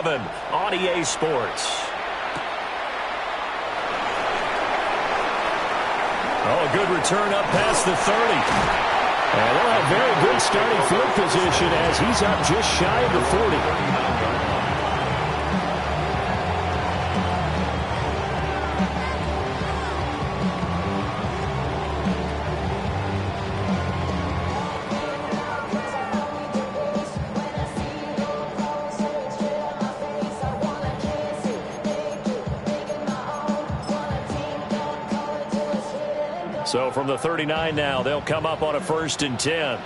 7 on EA Sports. Oh, a good return up past the 30. And they'll have very good starting field position as he's up just shy of the 40. So from the 39 now, they'll come up on a 1st and 10.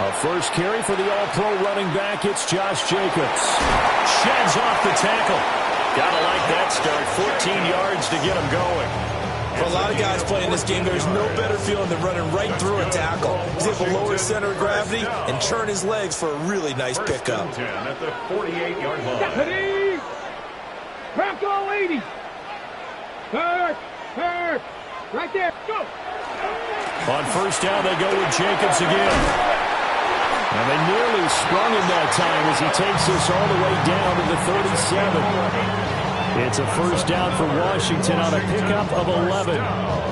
A first carry for the All-Pro running back. It's Josh Jacobs. Sheds off the tackle. Gotta like that start. 14 yards to get him going. For a lot of guys playing this game, there's no better feeling than running right through a tackle. He's able to lower his center of gravity and churn his legs for a really nice pickup. At the 48-yard line. Bronco 80. Third. Right there. Go. On 1st down, they go with Jacobs again. And they nearly sprung him that time as he takes us all the way down to the 37. It's a 1st down for Washington on a pickup of 11.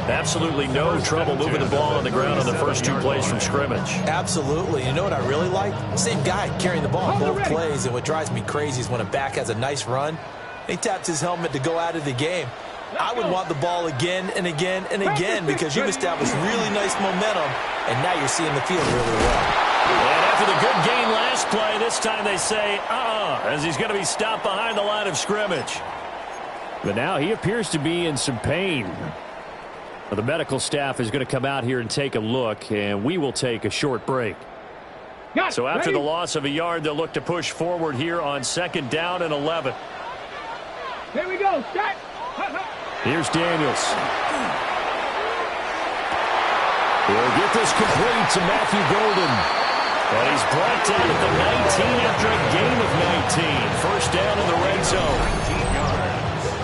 Absolutely no trouble moving the ball on the ground on the first 2 plays from scrimmage. Absolutely. You know what I really like? Same guy carrying the ball on both plays, and what drives me crazy is when a back has a nice run, he taps his helmet to go out of the game. I would want the ball again and again and again because you've established really nice momentum, and now you're seeing the field really well. And after the good gain last play, this time they say, as he's going to be stopped behind the line of scrimmage. But now he appears to be in some pain. Well, the medical staff is going to come out here and take a look, and we will take a short break. So after the loss of a yard, they'll look to push forward here on 2nd down and 11. Here we go. Start. Here's Daniels. He'll get this complete to Matthew Golden. And he's brought down at the 19 after a gain of 19. 1st down in the red zone.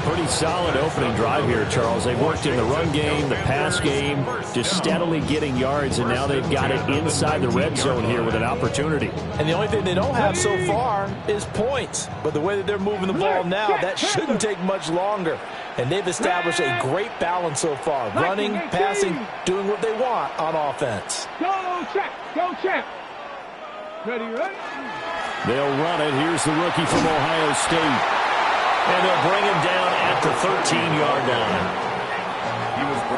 Pretty solid opening drive here, Charles. They worked in the run game, the pass game, just steadily getting yards, and now they've got it inside the red zone here with an opportunity. And the only thing they don't have so far is points. But the way that they're moving the ball now, that shouldn't take much longer. And they've established a great balance so far. Running, passing, doing what they want on offense. Go, check. Go, check. Ready, right? They'll run it. Here's the rookie from Ohio State. And they'll bring him down at the 13-yard line.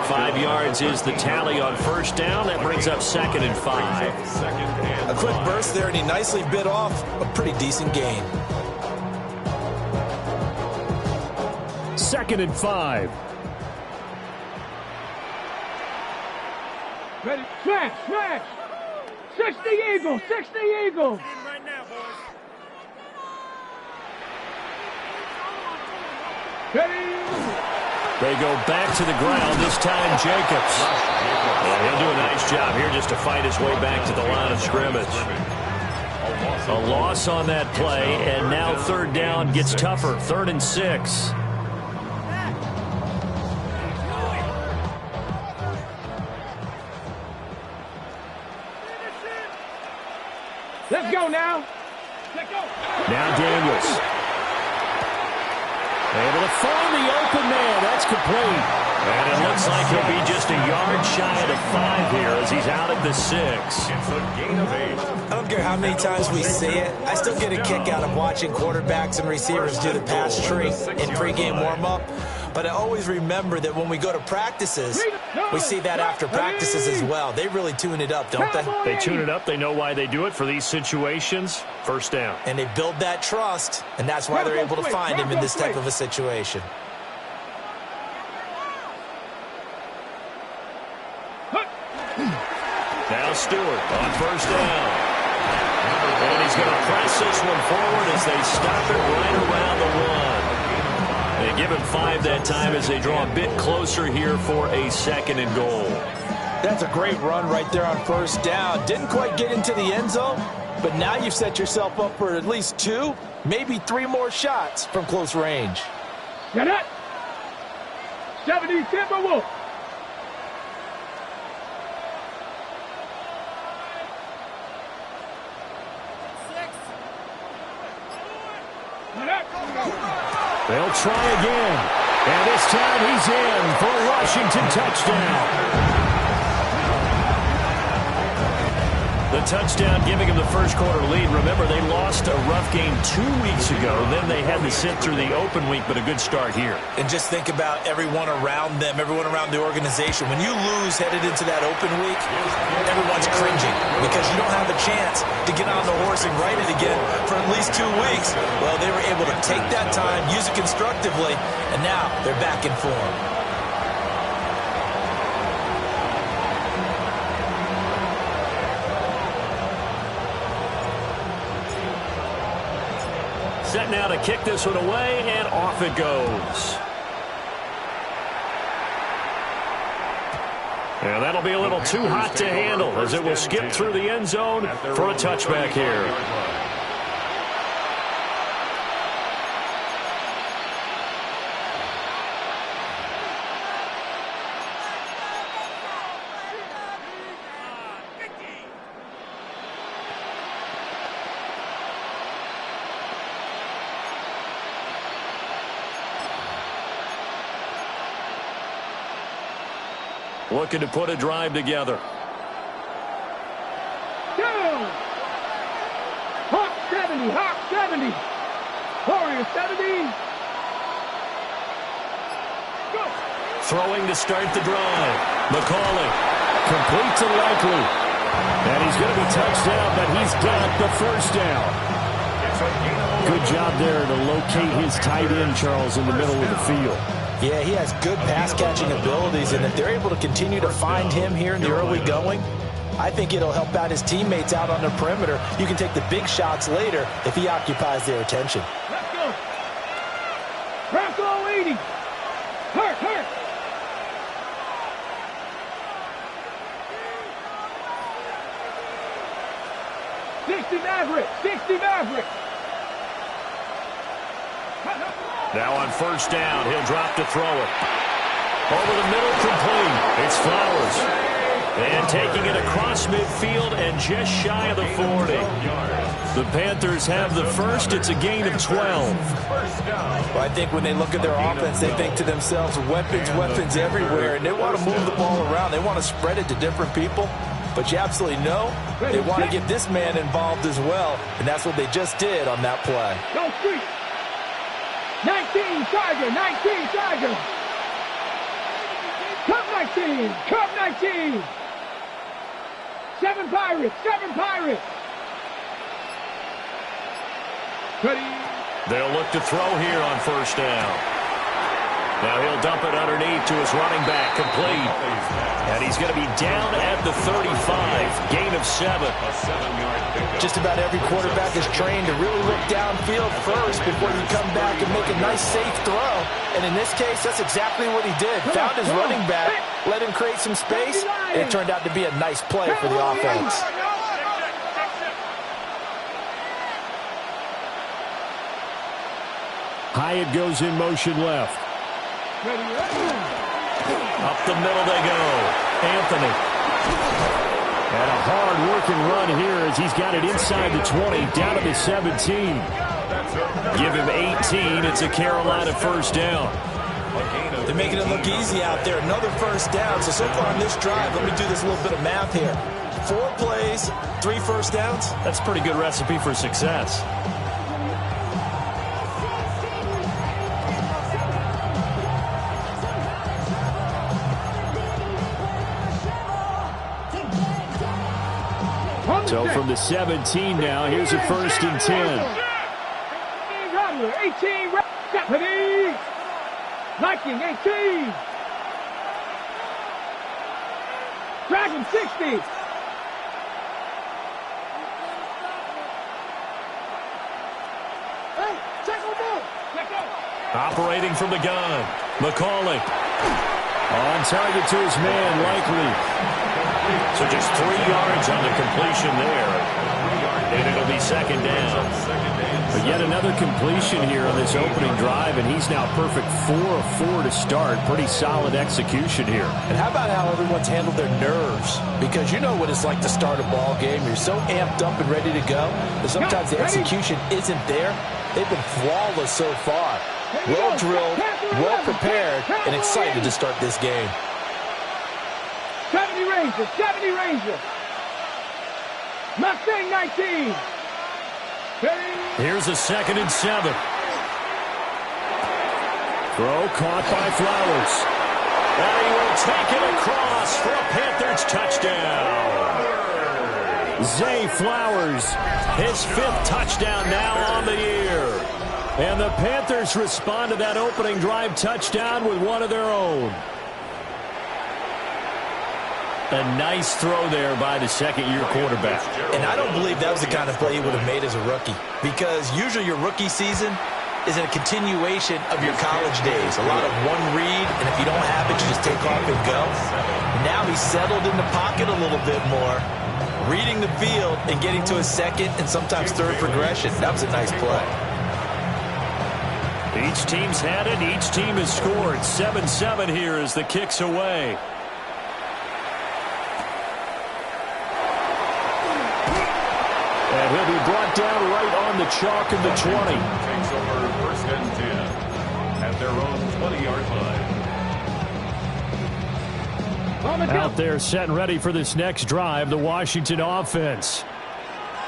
5 yards is the tally on 1st down. That brings up 2nd and 5. A quick burst there, and he nicely bit off a pretty decent gain. 2nd and 5. Ready? Smash. 60 Eagles. 60 Eagles. Right now, boys. They go back to the ground, this time Jacobs. And he'll do a nice job here just to fight his way back to the line of scrimmage. A loss on that play, and now 3rd down gets tougher. 3rd and 6. Let's go now. Let's go. Now Daniels. Able to find the open man. That's complete. And it looks like he'll be just a yard shy of the 5 here as he's out at the 6. It's a gain of 8. I don't care how many times we see it. I still get a kick out of watching quarterbacks and receivers do the pass tree in pregame warm-up. But I always remember that when we go to practices, we see that after practices as well. They really tune it up, don't they? They tune it up. They know why they do it for these situations. 1st down. And they build that trust, and that's why they're able to find him in this type of a situation. Now Stewart on 1st down. And he's going to press this one forward as they stop it right around the 1. They give him 5 that time as they draw a bit closer here for a 2nd and goal. That's a great run right there on 1st down. Didn't quite get into the end zone, but now you've set yourself up for at least 2, maybe 3 more shots from close range. Got it. 70 Timberwolves. They'll try again. And this time he's in for a Washington touchdown. The touchdown giving him the first quarter lead. Remember, they lost a rough game 2 weeks ago. Then they had to sit through the open week, but a good start here. And just think about everyone around them, everyone around the organization. When you lose headed into that open week, everyone's cringing because you don't have a chance to get on the horse and ride it again for at least 2 weeks. Well, they were able to take that time, use it constructively, and now they're back in form. Set now to kick this one away, and off it goes. And that'll be a little too hot to handle as it will skip through the end zone for a touchback here. Looking to put a drive together. Go! Hawk 70, Hawk 70. Warrior 70. Go! Throwing to start the drive. McCauley. Complete to Likely. And he's going to be touched down, but he's got the first down. Good job there to locate his tight end, Charles, in the middle of the field. Yeah, he has good pass-catching abilities, and if they're able to continue to find him here in the early going, I think it'll help out his teammates out on the perimeter. You can take the big shots later if he occupies their attention. Let's go. Bronco 80. Hurt, hurt. Sixty Maverick. Now on first down, he'll drop to throw it. Over the middle, complete. It's Flowers. And taking it across midfield and just shy of the 40. The Panthers have the first. It's a gain of 12. Well, I think when they look at their offense, they think to themselves, weapons everywhere, and they want to move the ball around. They want to spread it to different people. But you absolutely know they want to get this man involved as well, and that's what they just did on that play. Go street. 19 Tiger. Cup 19. 7 Pirates. Ready. They'll look to throw here on first down. Now he'll dump it underneath to his running back, complete. And he's going to be down at the 35, gain of 7. Just about every quarterback is trained to really look downfield first before you come back and make a nice, safe throw. And in this case, that's exactly what he did. Found his running back, let him create some space, and it turned out to be a nice play for the offense. Hyatt goes in motion left. Up the middle they go. Anthony. And a hard-working run here as he's got it inside the 20, down to the 17. Give him 18. It's a Carolina first down. They're making it look easy out there. Another first down. So far on this drive, let me do this little bit of math here. 4 plays, 3 first downs. That's a pretty good recipe for success. So from the 17 now, here's a first and 10. 18, Stephanie. Liking 18. Dragon 60. Hey, check Operating from the gun, McCauley. On target to his man, Likely. So just 3 yards on the completion there. And it'll be second down. But yet another completion here on this opening drive, and he's now perfect 4 of 4 to start. Pretty solid execution here. And how about how everyone's handled their nerves? Because you know what it's like to start a ball game. You're so amped up and ready to go, but sometimes the execution isn't there. They've been flawless so far. Well drilled, well prepared, and excited to start this game. 70 Rangers, 70 Rangers. Mustang 19. Here's a 2nd and 7. Throw caught by Flowers. And he will take it across for a Panthers touchdown. Zay Flowers, his 5th touchdown now on the year. And the Panthers respond to that opening drive touchdown with one of their own. A nice throw there by the second-year quarterback. And I don't believe that was the kind of play he would have made as a rookie, because usually your rookie season is a continuation of your college days. A lot of one read, and if you don't have it, you just take off and go. Now he's settled in the pocket a little bit more, reading the field and getting to his second and sometimes third progression. That was a nice play. Each team's had it. Each team has scored. 7-7 here as the kick's away. And he'll be brought down right on the chalk of the 20. Takes over 1st and 10 at their own 20-yard line. Out there set and ready for this next drive, the Washington offense.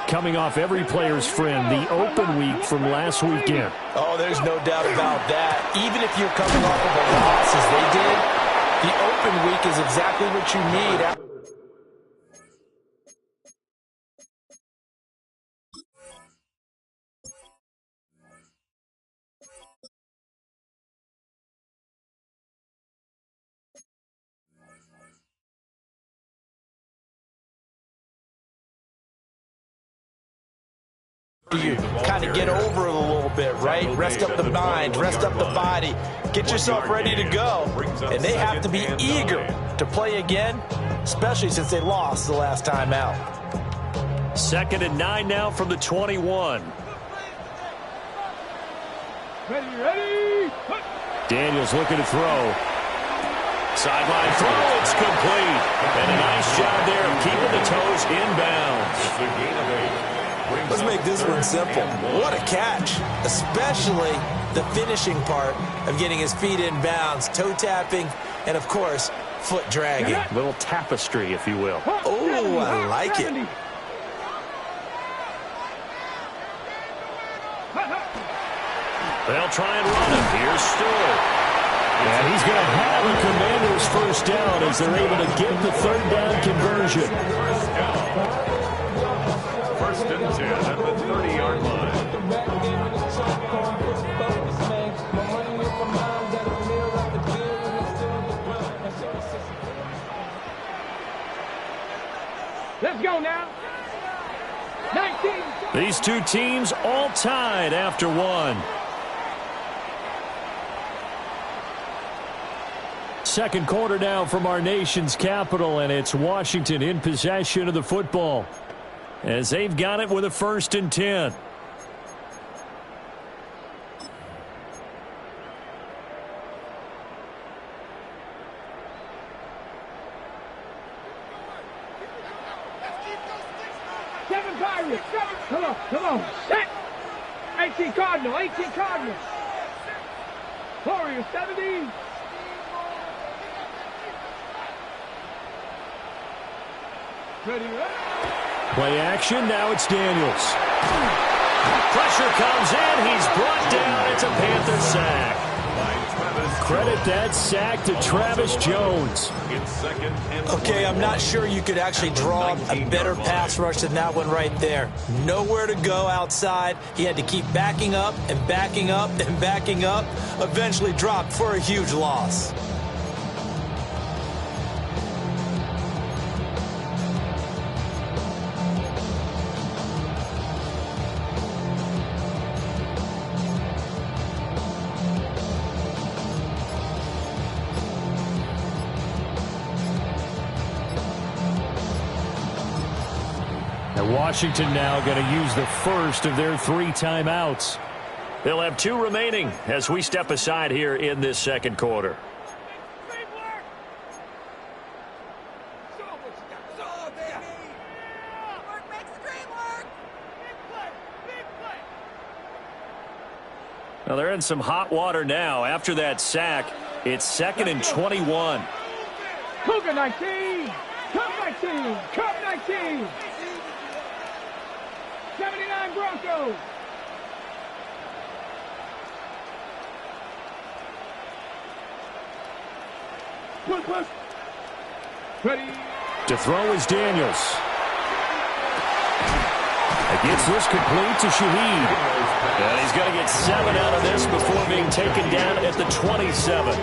Coming off every player's friend, the open week from last weekend. Oh, there's no doubt about that. Even if you're coming off of a loss as they did, the open week is exactly what you need. You kind of get over it a little bit, right? Rest up the mind, rest up the body, get yourself ready to go. And they have to be eager to play again, especially since they lost the last time out. 2nd and 9 now from the 21. Ready. Daniels looking to throw. Sideline throw, it's complete. And a nice job there of keeping the toes inbounds. It's a gain of 8. Let's make this one simple. What a catch, especially the finishing part of getting his feet in bounds, toe tapping, and of course, foot dragging. A little tapestry, if you will. Oh, I like it. They'll try and run him. Here's Stewart. And he's going to have a Commander's first down as they're able to get the 3rd down conversion. 1st and 10 at the 30-yard line. Let's go now. 19. These two teams all tied after one. Second quarter now from our nation's capital, and it's Washington in possession of the football as they've got it with a 1st and 10. Come on. Set. 18 Cardinal. Warriors, 70. Ready. Play action. Now it's Daniels. Pressure comes in. He's brought down. It's a Panther sack. Credit that sack to Travis Jones. Okay, I'm not sure you could actually draw a better pass rush than that one right there. Nowhere to go outside. He had to keep backing up and backing up and backing up. Eventually dropped for a huge loss. And Washington now going to use the first of their 3 timeouts. They'll have 2 remaining as we step aside here in this second quarter. Well, they're in some hot water now. After that sack, it's 2nd and 21. Cougar 19! Cup 19! Cup 19! 79 Broncos! Push. Ready. To throw is Daniels. Gets this complete to Shaheed. And he's going to get 7 out of this before being taken down at the 27.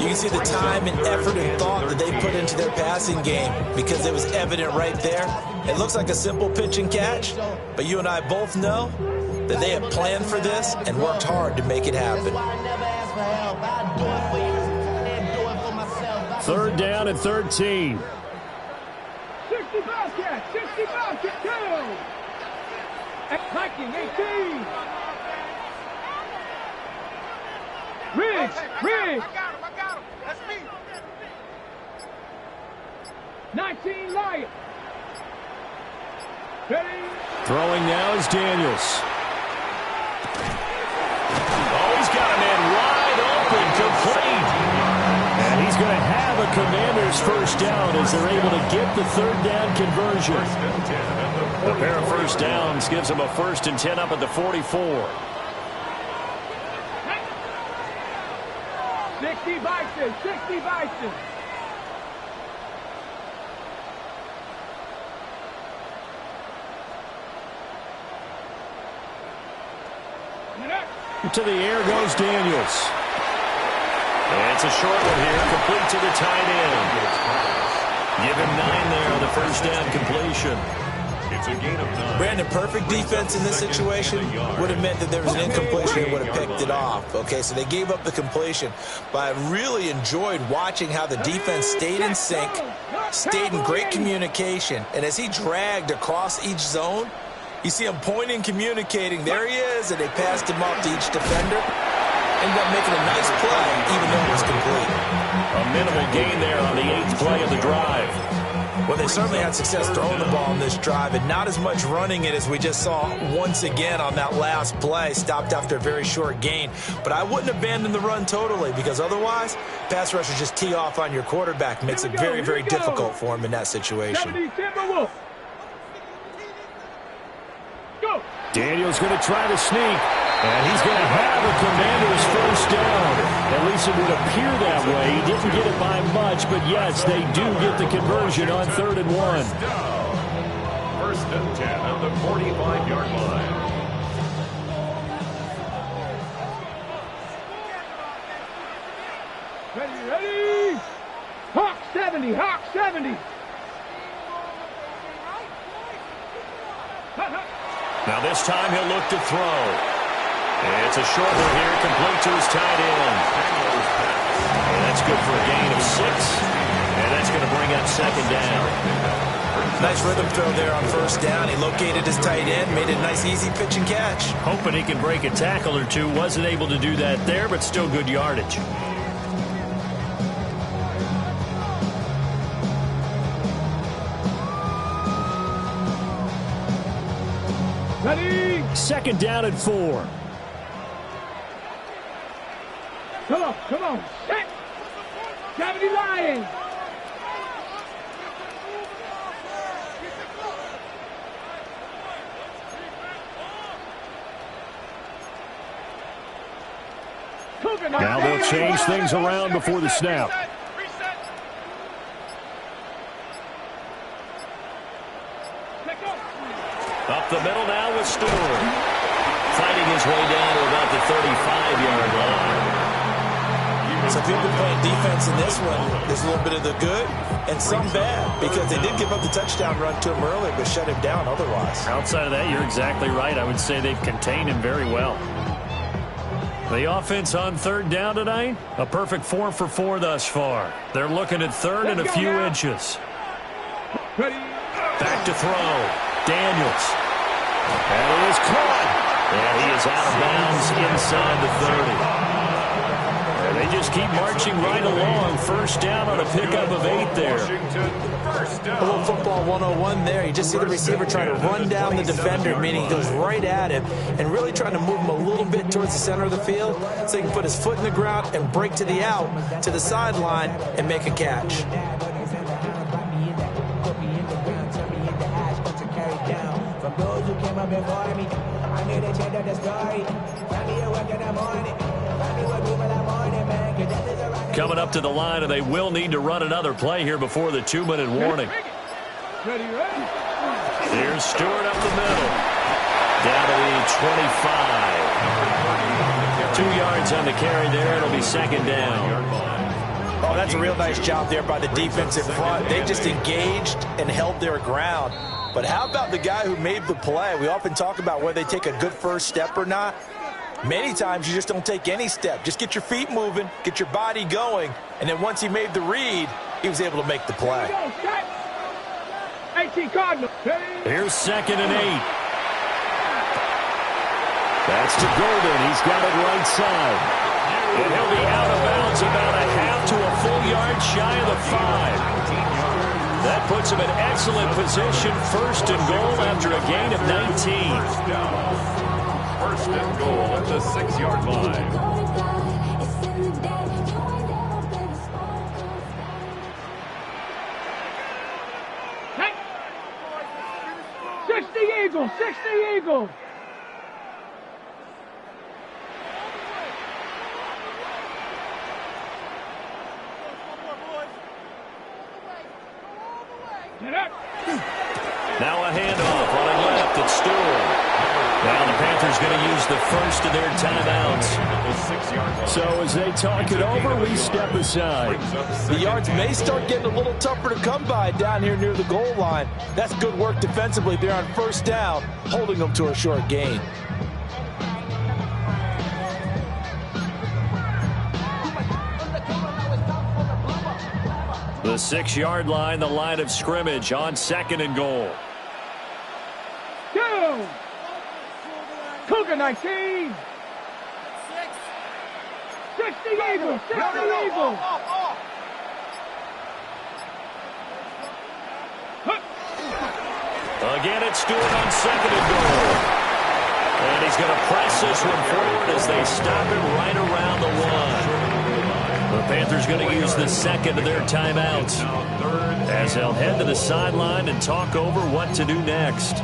You can see the time and effort and thought that they put into their passing game because it was evident right there. It looks like a simple pitch and catch, but you and I both know that they have planned for this and worked hard to make it happen. 3rd down and 13. 60 Bobcat, 60 Bobcat, go! Viking 18. Riggs. I got him. That's me. 19 Lion. Ready. Throwing now is Daniels. Oh, he's got a man wide open, complete. And he's going to have a Commanders first down as they're able to get the 3rd down conversion. A pair of first downs gives them a 1st and 10 up at the 44. 60 Bison, 60 Bison. To the air goes Daniels. And it's a short one here, complete to the tight end. Give him 9 there on the first down completion. It's a gain of 9. Brandon, perfect defense in this situation would have meant that there was an incompletion and would have picked it off. Okay, so they gave up the completion, but I really enjoyed watching how the defense stayed in sync, stayed in great communication, and as he dragged across each zone, you see him pointing, communicating. There he is, and they passed him off to each defender. Ended up making a nice play, even though it was complete. A minimal gain there on the 8th play of the drive. Well, they certainly had success throwing the ball on this drive, and not as much running it as we just saw once again on that last play, stopped after a very short gain. But I wouldn't abandon the run totally, because otherwise, pass rushers just tee off on your quarterback. Makes it very, very difficult for him in that situation. Daniels going to try to sneak, and he's going to have a Commanders first down. At least it would appear that way. He didn't get it by much, but yes, they do get the conversion on 3rd and 1. 1st and 10 at the 45-yard line. Ready. Hawk 70, Hawk 70. Now this time he'll look to throw. It's a short one here, complete to his tight end. And that's good for a gain of 6. And that's going to bring up 2nd down. Nice rhythm throw there on 1st down. He located his tight end, made a nice easy pitch and catch. Hoping he can break a tackle or two. Wasn't able to do that there, but still good yardage. Ready. 2nd down and 4. Come on. Set. 70 Lions. Now they'll change things around before the snap. Up the middle now with Stewart. Fighting his way down to about the 35-yard line. So if you've been playing defense in this one, there's a little bit of the good and some bad, because they did give up the touchdown run to him earlier, but shut him down otherwise. Outside of that, you're exactly right. I would say they've contained him very well. The offense on 3rd down tonight, a perfect 4 for 4 thus far. They're looking at 3rd and a few inches. Ready. Back to throw. Daniels. And it is caught. And he is out of bounds inside the 30. And they just keep marching right along. First down on a pickup of 8 there. A little football 101 there. You just see the receiver trying to run down the defender, meaning he goes right at him and really trying to move him a little bit towards the center of the field so he can put his foot in the ground and break to the out, to the sideline, and make a catch. Coming up to the line, and they will need to run another play here before the 2-minute warning. Ready. Here's Stewart up the middle. Down to the 25. 2 yards on the carry there. It'll be second down. Oh, that's a real nice job there by the defense in front. They just engaged and held their ground. But how about the guy who made the play? We often talk about whether they take a good first step or not. Many times you just don't take any step. Just get your feet moving, get your body going, and then once he made the read, he was able to make the play. 18 Cardinal. Here's second and 8. That's to Golden. He's got it right side. And he'll be out of bounds about a half to a full yard shy of the 5. That puts him in excellent position. First and goal after a gain of 19. First and goal at the 6-yard line. 60 Eagles, 60 Eagles. Now a handoff on a left. It's Stewart. Now the Panthers going to use the first of their timeouts. So as they talk it over, we step aside. The yards may start getting a little tougher to come by down here near the goal line. That's good work defensively there on first down, holding them to a short gain. The 6-yard line, the line of scrimmage on second and goal. Two. Cougar 19. 60 Eagles, 60 Eagles. Again, it's Stewart on second and goal. And he's going to press this one forward as they stop him right around the 1. The Panthers going to use the second of their timeouts as they'll head to the sideline and talk over what to do next.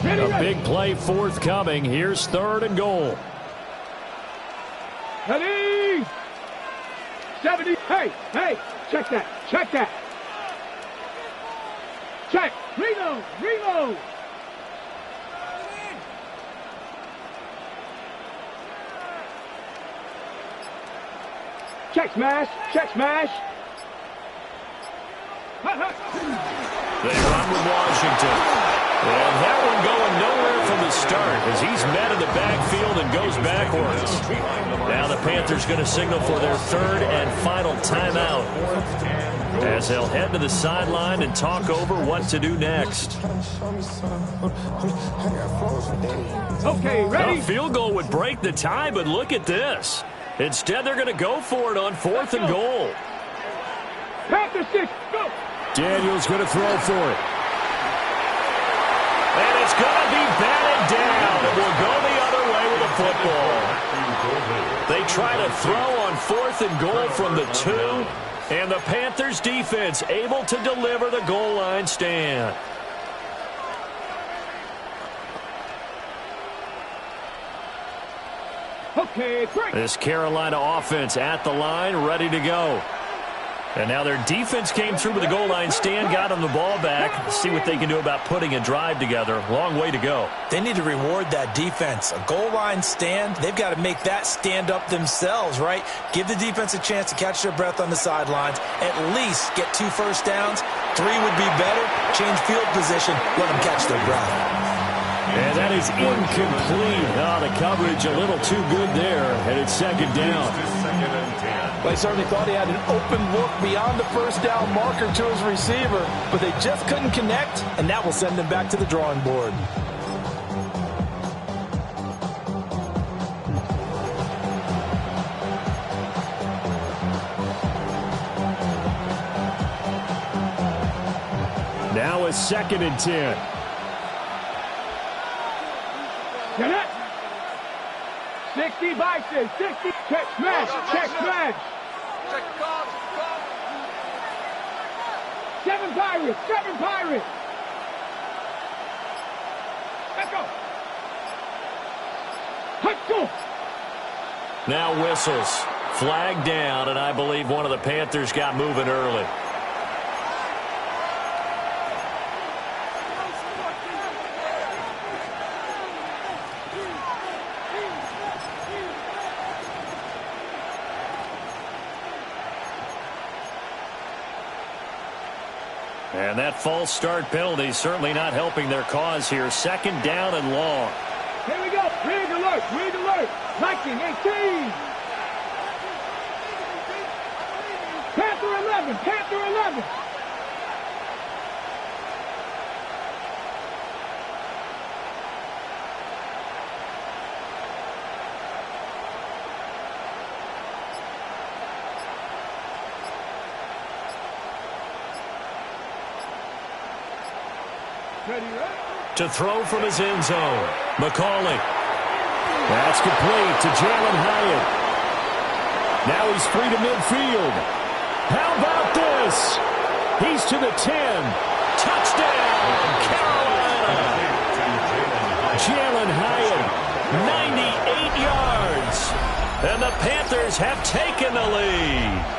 A big play forthcoming. Here's third and goal. Ready. 70. Hey, check that. Check. Reload. Check smash. They run with Washington. And that one going nowhere from the start as he's met in the backfield and goes backwards. Now the Panthers going to signal for their third and final timeout as they'll head to the sideline and talk over what to do next. Okay, ready? A field goal would break the tie, but look at this. Instead, they're going to go for it on fourth and goal. Panther 6, go! Daniels going to throw for it. And it's going to be batted down. It will go the other way with the football. They try to throw on fourth and goal from the 2. And the Panthers defense able to deliver the goal line stand. Okay, great. This Carolina offense at the line, ready to go. And now their defense came through with the goal line stand, got them the ball back. Let's see what they can do about putting a drive together. Long way to go. They need to reward that defense. A goal line stand, they've got to make that stand up themselves, right? Give the defense a chance to catch their breath on the sidelines. At least get 2 first downs. 3 would be better. Change field position. Let them catch their breath. And that is incomplete. Oh, the coverage a little too good there, and it's second down. They certainly thought he had an open look beyond the first down marker to his receiver, but they just couldn't connect, and that will send them back to the drawing board. Now it's 2nd and 10. Get it. 60 Bison, 60. Check smash, check smash. 7 Pirates, 7 Pirates. Let's go. Let's go. Now whistles. Flag down, and I believe one of the Panthers got moving early. And that false start penalty certainly not helping their cause here. 2nd down and long. Here we go. Rig alert. Rig alert. Lightning 18. Panther 11. Panther 11. To throw from his end zone. McCauley. That's complete to Jalen Hyatt. Now he's free to midfield. How about this? He's to the 10. Touchdown, Carolina. Jalen Hyatt, 98 yards. And the Panthers have taken the lead.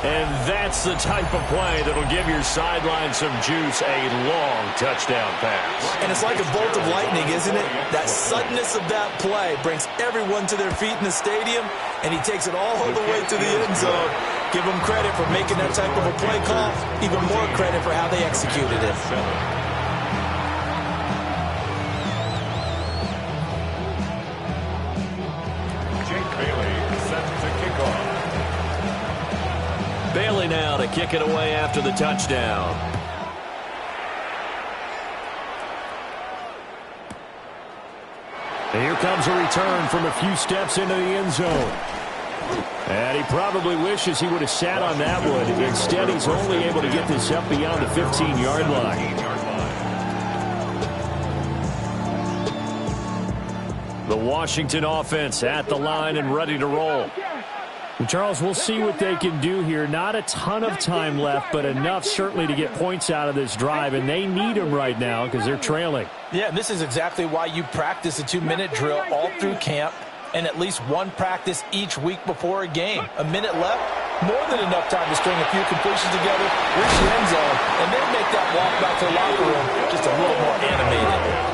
And that's the type of play that'll give your sideline some juice, a long touchdown pass. And it's like a bolt of lightning, isn't it? That suddenness of that play brings everyone to their feet in the stadium, and he takes it all the way to the end zone. Give him credit for making that type of a play call, even more credit for how they executed it. Bailey now to kick it away after the touchdown. And here comes a return from a few steps into the end zone. And he probably wishes he would have sat on that one. Instead, he's only able to get this up beyond the 15-yard line. The Washington offense at the line and ready to roll. And Charles, we'll see what they can do here. Not a ton of time left, but enough certainly to get points out of this drive, and they need them right now because they're trailing. Yeah, and this is exactly why you practice a 2-minute drill all through camp and at least one practice each week before a game. A minute left, more than enough time to string a few completions together, reach the end zone, and then make that walk back to the locker room just a little more animated.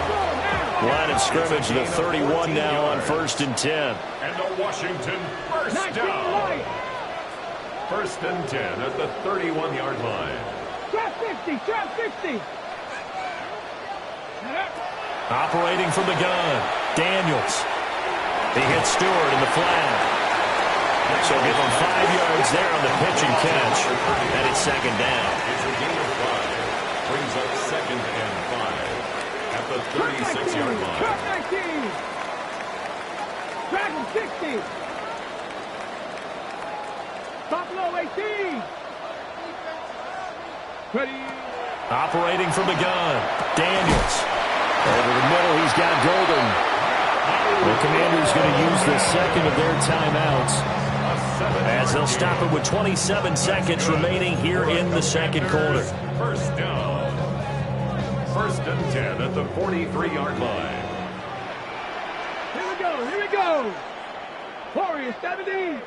Line of scrimmage, the 31 now on 1st and 10. And the Washington first down. 1st and 10 at the 31-yard line. Trap 50, trap 50. Operating from the gun, Daniels. He hits Stewart in the flat. So give him 5 yards there on the pitch and catch. And it's 2nd down. It's a gain of 5. Brings up 2nd and 5 at the 36-yard line. Trap 19. Dragon 60. Buffalo 18. Ready. Operating from the gun, Daniels. Over the middle, he's got Golden. The Commanders going to use the second of their timeouts as they'll stop it with 27 seconds remaining here in the second quarter. First down. 1st and 10 at the 43-yard line. Here we go, here we go. Warriors 70.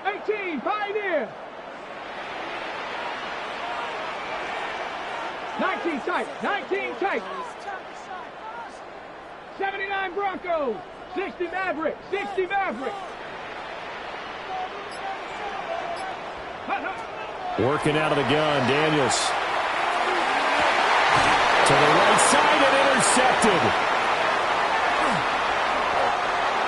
18, Pioneer. 19 tight, 19 tight. 79 Broncos, 60 Mavericks, 60 Mavericks. Working out of the gun, Daniels. To the right side and intercepted.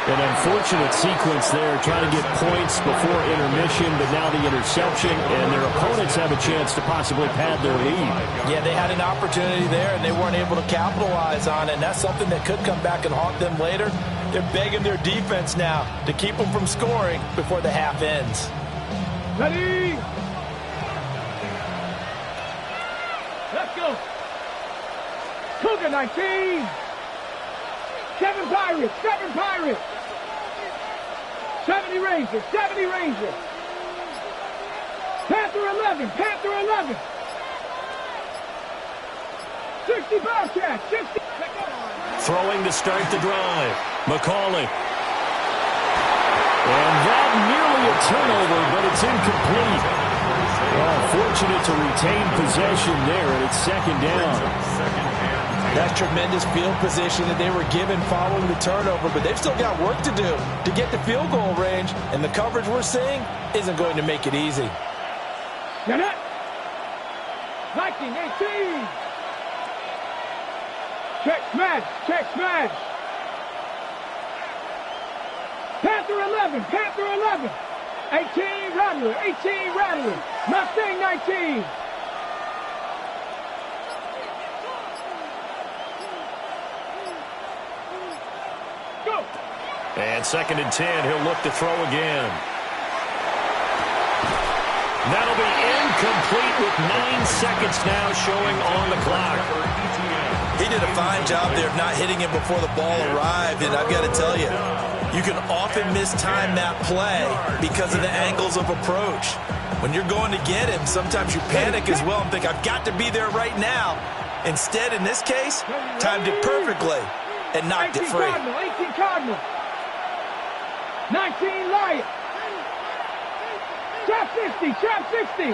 An unfortunate sequence there, trying to get points before intermission, but now the interception, and their opponents have a chance to possibly pad their lead. Yeah, they had an opportunity there, and they weren't able to capitalize on it, and that's something that could come back and haunt them later. They're begging their defense now to keep them from scoring before the half ends. Ready? Let's go. Cougar 19. 7 Pirates, 7 Pirates. 70 Rangers, 70 Rangers. Panther 11, Panther 11. 60 Bobcats, 60. Throwing to start the drive. McCauley. And that nearly a turnover, but it's incomplete. Well, fortunate to retain possession there, and it's second down. That's tremendous field position that they were given following the turnover, but they've still got work to do to get the field goal range, and the coverage we're seeing isn't going to make it easy. Get it. 1918. Check smash, check smash. Panther 11, Panther 11. 18 Rattler, 18 Rattler. Mustang 19. Go. And second and 10, he'll look to throw again. That'll be incomplete with 9 seconds now showing on the clock. He did a fine job there of not hitting him before the ball arrived, and I've got to tell you, you can often mistime that play because of the angles of approach. When you're going to get him, sometimes you panic as well and think, I've got to be there right now. Instead, in this case, timed it perfectly and knocked it free. 18 Cardinal. 19 Lion. Trap 60, trap 60.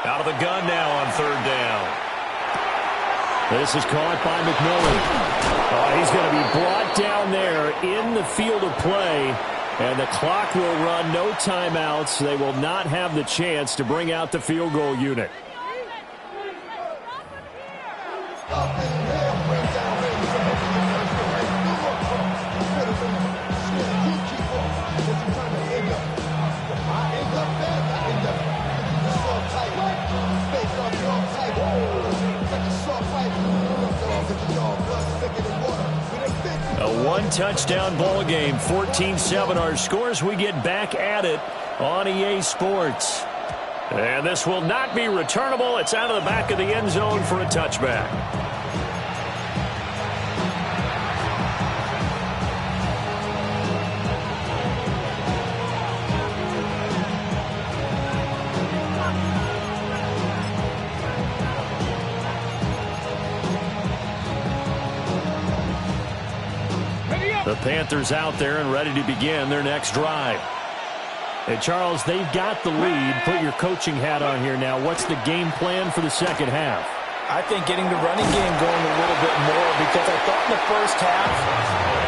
Out of the gun now on third down. This is caught by McMillan. He's going to be brought down there in the field of play, and the clock will run. No timeouts. They will not have the chance to bring out the field goal unit. A one-touchdown ball game, 14-7 our scores. We get back at it on EA Sports. And this will not be returnable. It's out of the back of the end zone for a touchback. The Panthers out there and ready to begin their next drive. And Charles, they've got the lead. Put your coaching hat on here now. What's the game plan for the second half? I think getting the running game going a little bit more, because I thought in the first half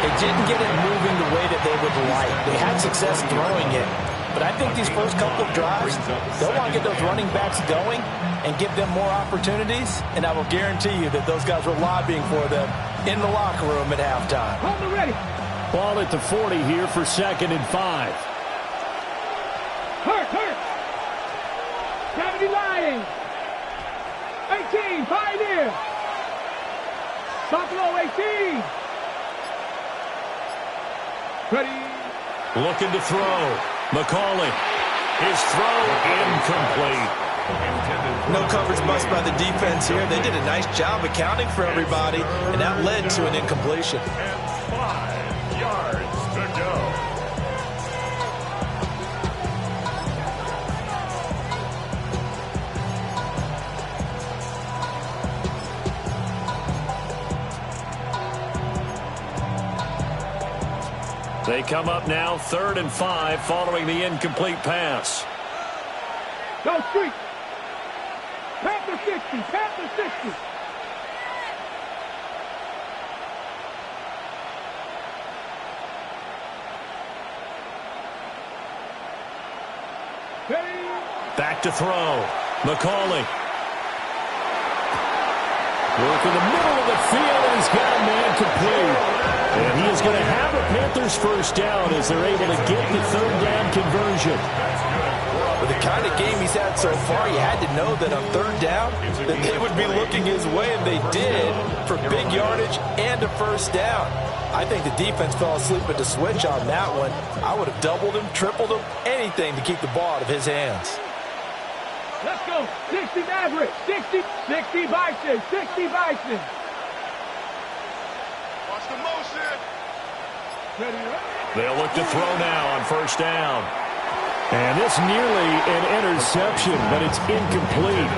they didn't get it moving the way that they would like. They had success throwing it. But I think these first couple of drives, they'll want to get those running backs going and give them more opportunities. And I will guarantee you that those guys were lobbying for them in the locker room at halftime. Hold it ready. Ball at the 40 here for 2nd and 5. Hurt. 70 Lions. 18 Pioneer. Buffalo 18. Ready. Looking to throw. McCauley. His throw incomplete. No coverage bust by the defense here. They did a nice job accounting for everybody, and that led to an incompletion. And 5 yards to go. They come up now 3rd and 5 following the incomplete pass. Go street. Panther 60. Panther 60. Ready. to throw. McCauley. Work in the middle of the field, and he's got a man complete. And he is going to have the Panthers first down as they're able to get the third down conversion. With the kind of game he's had so far, you had to know that on third down that they would be looking his way, and they did, for big yardage and a first down. I think the defense fell asleep at the switch on that one. I would have doubled him, tripled him, anything to keep the ball out of his hands. Let's go. 60 Maverick. 60 Bison. 60 Bison. Watch the motion. They'll look to throw now on first down. And this nearly an interception, but it's incomplete.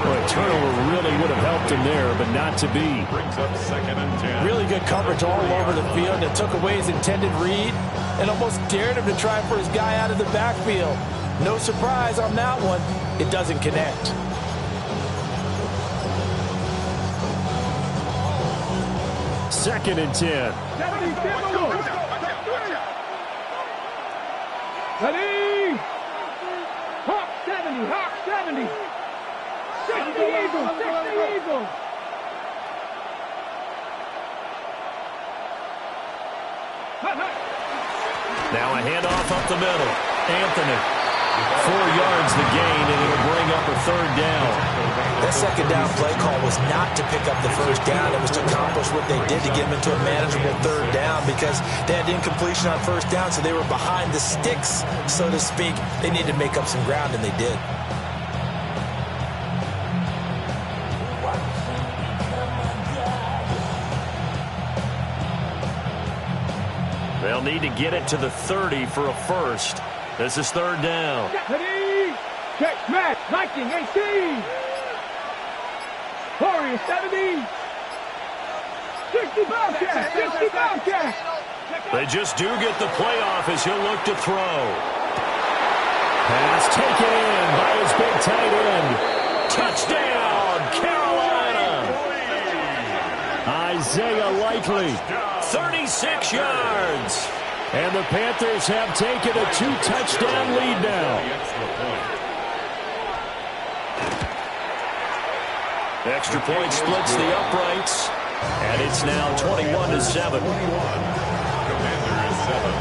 Well, a turnover really would have helped him there, but not to be. Brings up 2nd and 10. Really good coverage all over the field. It took away his intended read and almost dared him to try for his guy out of the backfield. No surprise on that one. It doesn't connect. Second and 10. Ready? Hawk 70, Hawk 70. 60 Eagles, 60 Eagles. Now a handoff up the middle. Anthony. 4 yards the gain, and it'll bring up a third down. That second down play call was not to pick up the first down. It was to accomplish what they did to get them into a manageable third down because they had incompletion on first down, so they were behind the sticks, so to speak. They needed to make up some ground, and they did. They'll need to get it to the 30 for a first. This is third down. Ready? Check, Matt, Viking 18. Warrior 70. 60 Bobcat, 60 Bobcat. They just do get the playoff as he'll look to throw. Pass taken in by his big tight end. Touchdown, Carolina. Isaiah Likely, 36 yards. And the Panthers have taken a 2-touchdown lead now. Extra point splits the uprights. And it's now 21-7. Commander is 7.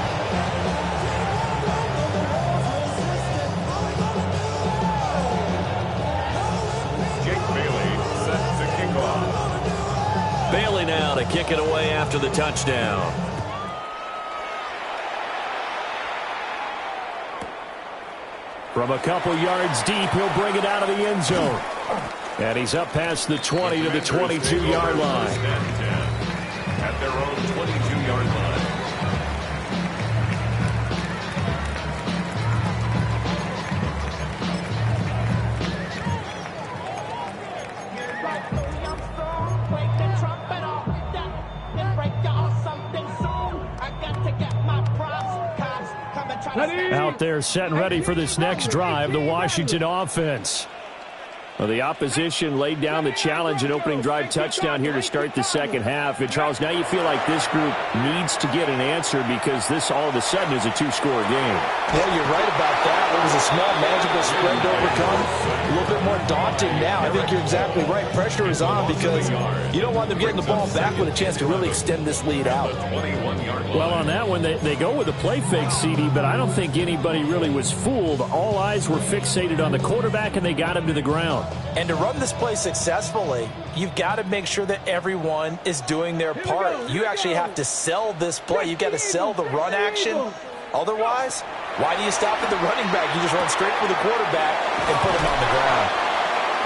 Jake Bailey set to kick off. Bailey now to kick it away after the touchdown. From a couple yards deep, he'll bring it out of the end zone. And he's up past the 20 to the 22-yard line. At their own 22-yard line. Out there set and ready for this next drive, the Washington offense. Well, the opposition laid down the challenge and opening drive touchdown here to start the second half. And, Charles, now you feel like this group needs to get an answer because this all of a sudden is a 2-score game. Yeah, you're right about that. It was a small, manageable spread to overcome. A little bit more daunting now. I think you're exactly right. Pressure is on because you don't want them getting the ball back with a chance to really extend this lead out. Well, on that one, they go with a play fake, CD, but I don't think anybody really was fooled. All eyes were fixated on the quarterback, and they got him to the ground. And to run this play successfully, you've got to make sure that everyone is doing their part. You actually have to sell this play. You've got to sell the run action. Otherwise, why do you stop at the running back? You just run straight for the quarterback and put him on the ground.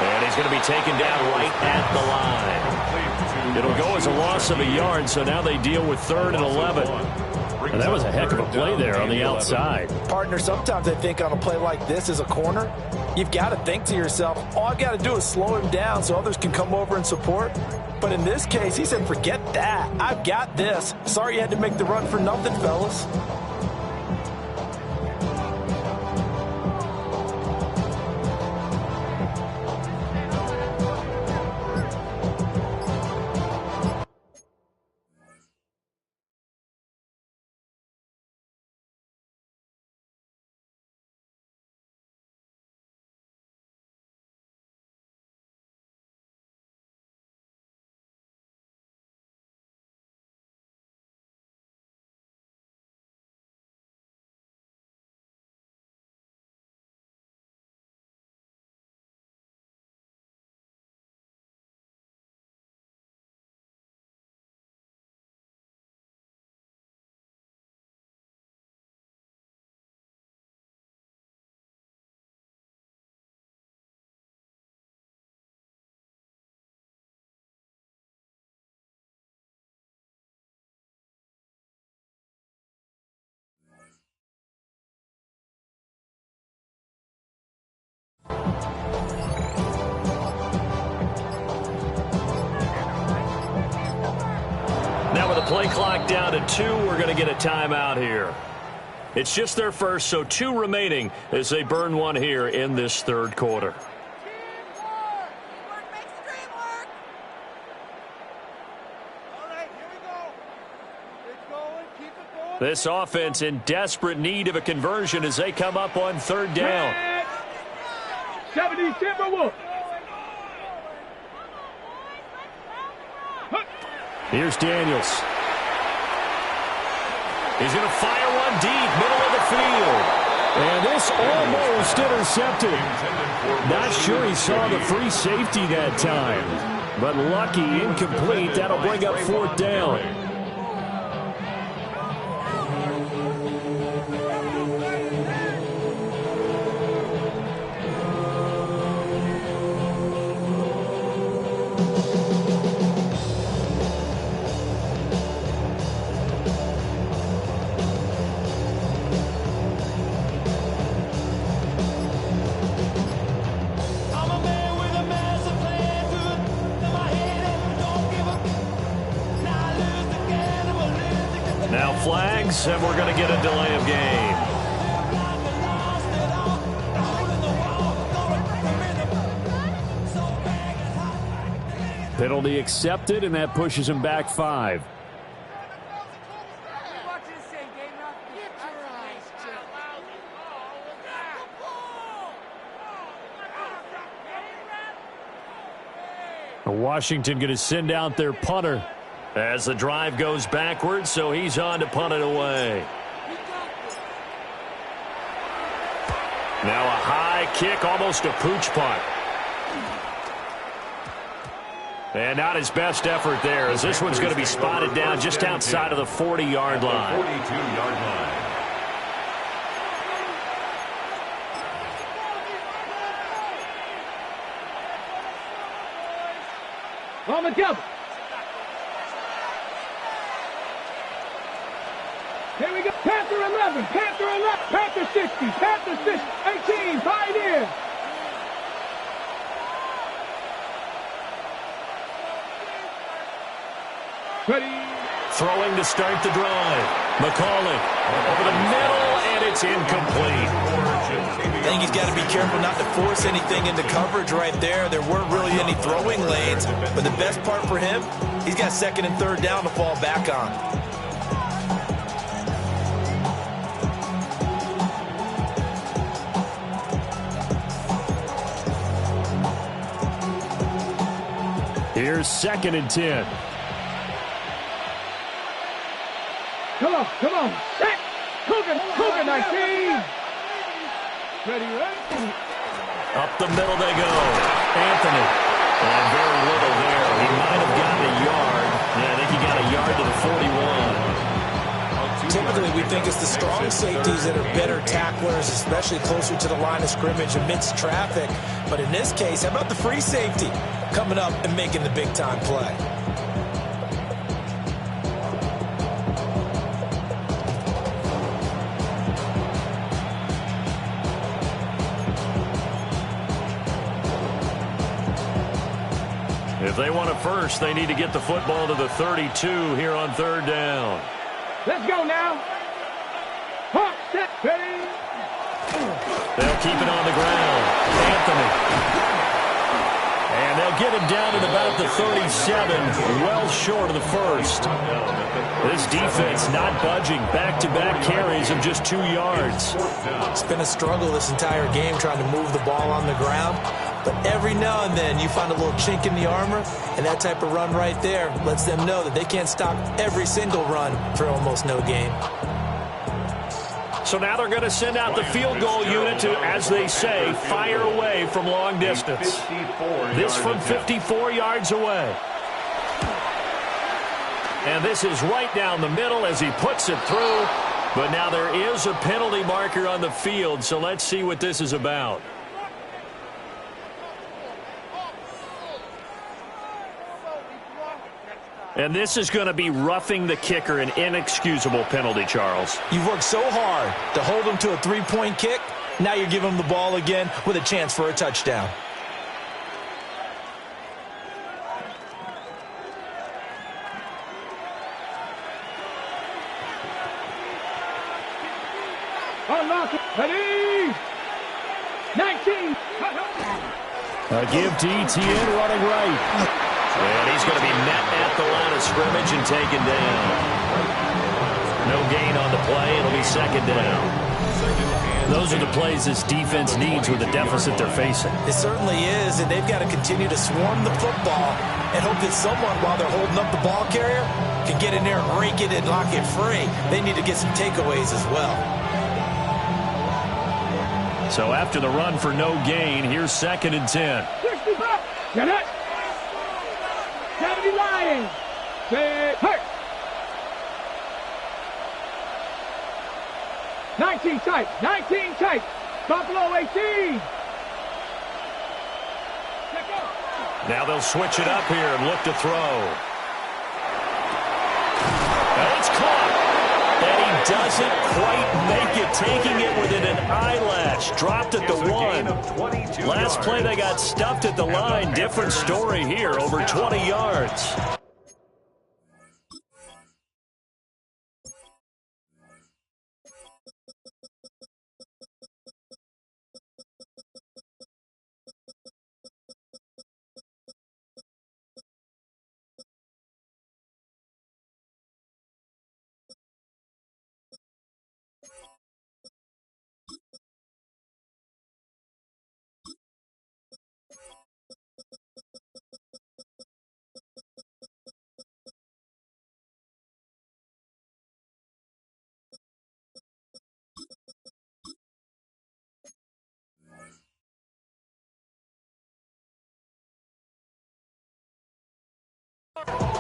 And he's going to be taken down right at the line. It'll go as a loss of a yard, so now they deal with 3rd and 11. And that was a heck of a play there on the outside. Partner, sometimes I think on a play like this as a corner, you've got to think to yourself, all I've got to do is slow him down so others can come over and support. But in this case, he said, forget that. I've got this. Sorry you had to make the run for nothing, fellas. Play clock down to 2. We're going to get a timeout here. It's just their first, so 2 remaining as they burn one here in this third quarter. This offense in desperate need of a conversion as they come up on third down. 70 Timberwolves. Here's Daniels. He's going to fire one deep, middle of the field. And this almost intercepted. Not sure he saw the free safety that time. But lucky, incomplete. That'll bring up fourth down. Now flags, and we're going to get a delay of game. Penalty accepted, and that pushes him back 5. Washington going to send out their punter as the drive goes backwards, so he's on to punt it away. Now a high kick, almost a pooch punt. And not his best effort there, as this one's going to be spotted down just outside of the 40-yard line. 42-yard line. On the double. Here we go. Panther 11, Panther 11, Panther 60, Panther 6, 18, Pioneer. Ready. Throwing to start the drive. McCollum over the middle, and it's incomplete. I think he's got to be careful not to force anything into coverage right there. There weren't really any throwing lanes, but the best part for him, he's got second and third down to fall back on. Here's second and 10. Come on, come on. Set. Cougar 19. Ready, ready. Up the middle they go. Anthony. And very little there. He might have gotten a yard. Yeah, I think he got a yard to the 41. Typically, we think it's the strong safeties that are better tacklers, especially closer to the line of scrimmage amidst traffic. But in this case, how about the free safety coming up and making the big-time play? If they want it first, they need to get the football to the 32 here on third down. Let's go now. Hawk, set, ready. They'll keep it on the ground. Anthony. And they'll get him down at about the 37, well short of the first. This defense not budging. Back-to-back carries of just 2 yards. It's been a struggle this entire game trying to move the ball on the ground. But every now and then you find a little chink in the armor, and that type of run right there lets them know that they can't stop every single run for almost no gain. So now they're going to send out the field goal unit to, as they say, fire away from long distance. This from 54 yards away. And this is right down the middle as he puts it through. But now there is a penalty marker on the field, so let's see what this is about. And this is going to be roughing the kicker, an inexcusable penalty, Charles. You've worked so hard to hold him to a three-point kick. Now you're giving him the ball again with a chance for a touchdown. Ready? 19. A give to Etienne running right. And he's going to be met at the line of scrimmage and taken down. No gain on the play. It'll be second down. Those are the plays this defense needs with the deficit they're facing. It certainly is, and they've got to continue to swarm the football and hope that someone, while they're holding up the ball carrier, can get in there and rake it and lock it free. They need to get some takeaways as well. So after the run for no gain, here's 2nd and 10. 65. Get it. 70 Lions. Say, hurt. 19 tight. 19 tight. Buffalo 18. Now they'll switch it up here and look to throw. And it's caught. And he doesn't quite make it, taking it within an eyelash. Dropped at the 1. Last play they got stuffed at the line. Different story here, over 20 yards.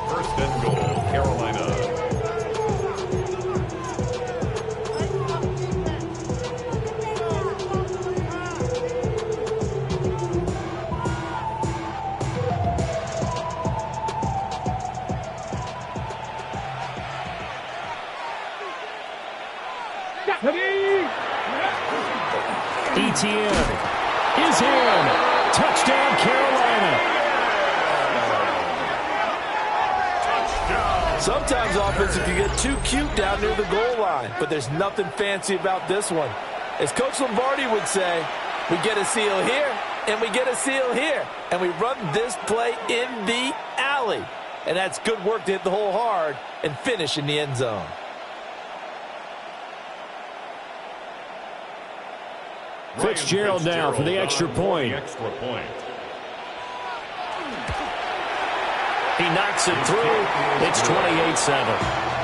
First and goal, Carolina. Etienne is in. Touchdown, Carolina. Sometimes offensive can get too cute down near the goal line, but there's nothing fancy about this one. As Coach Lombardi would say, we get a seal here, and we get a seal here, and we run this play in the alley. And that's good work to hit the hole hard and finish in the end zone. Fitzgerald now for the extra point. He knocks it through. It's 28-7.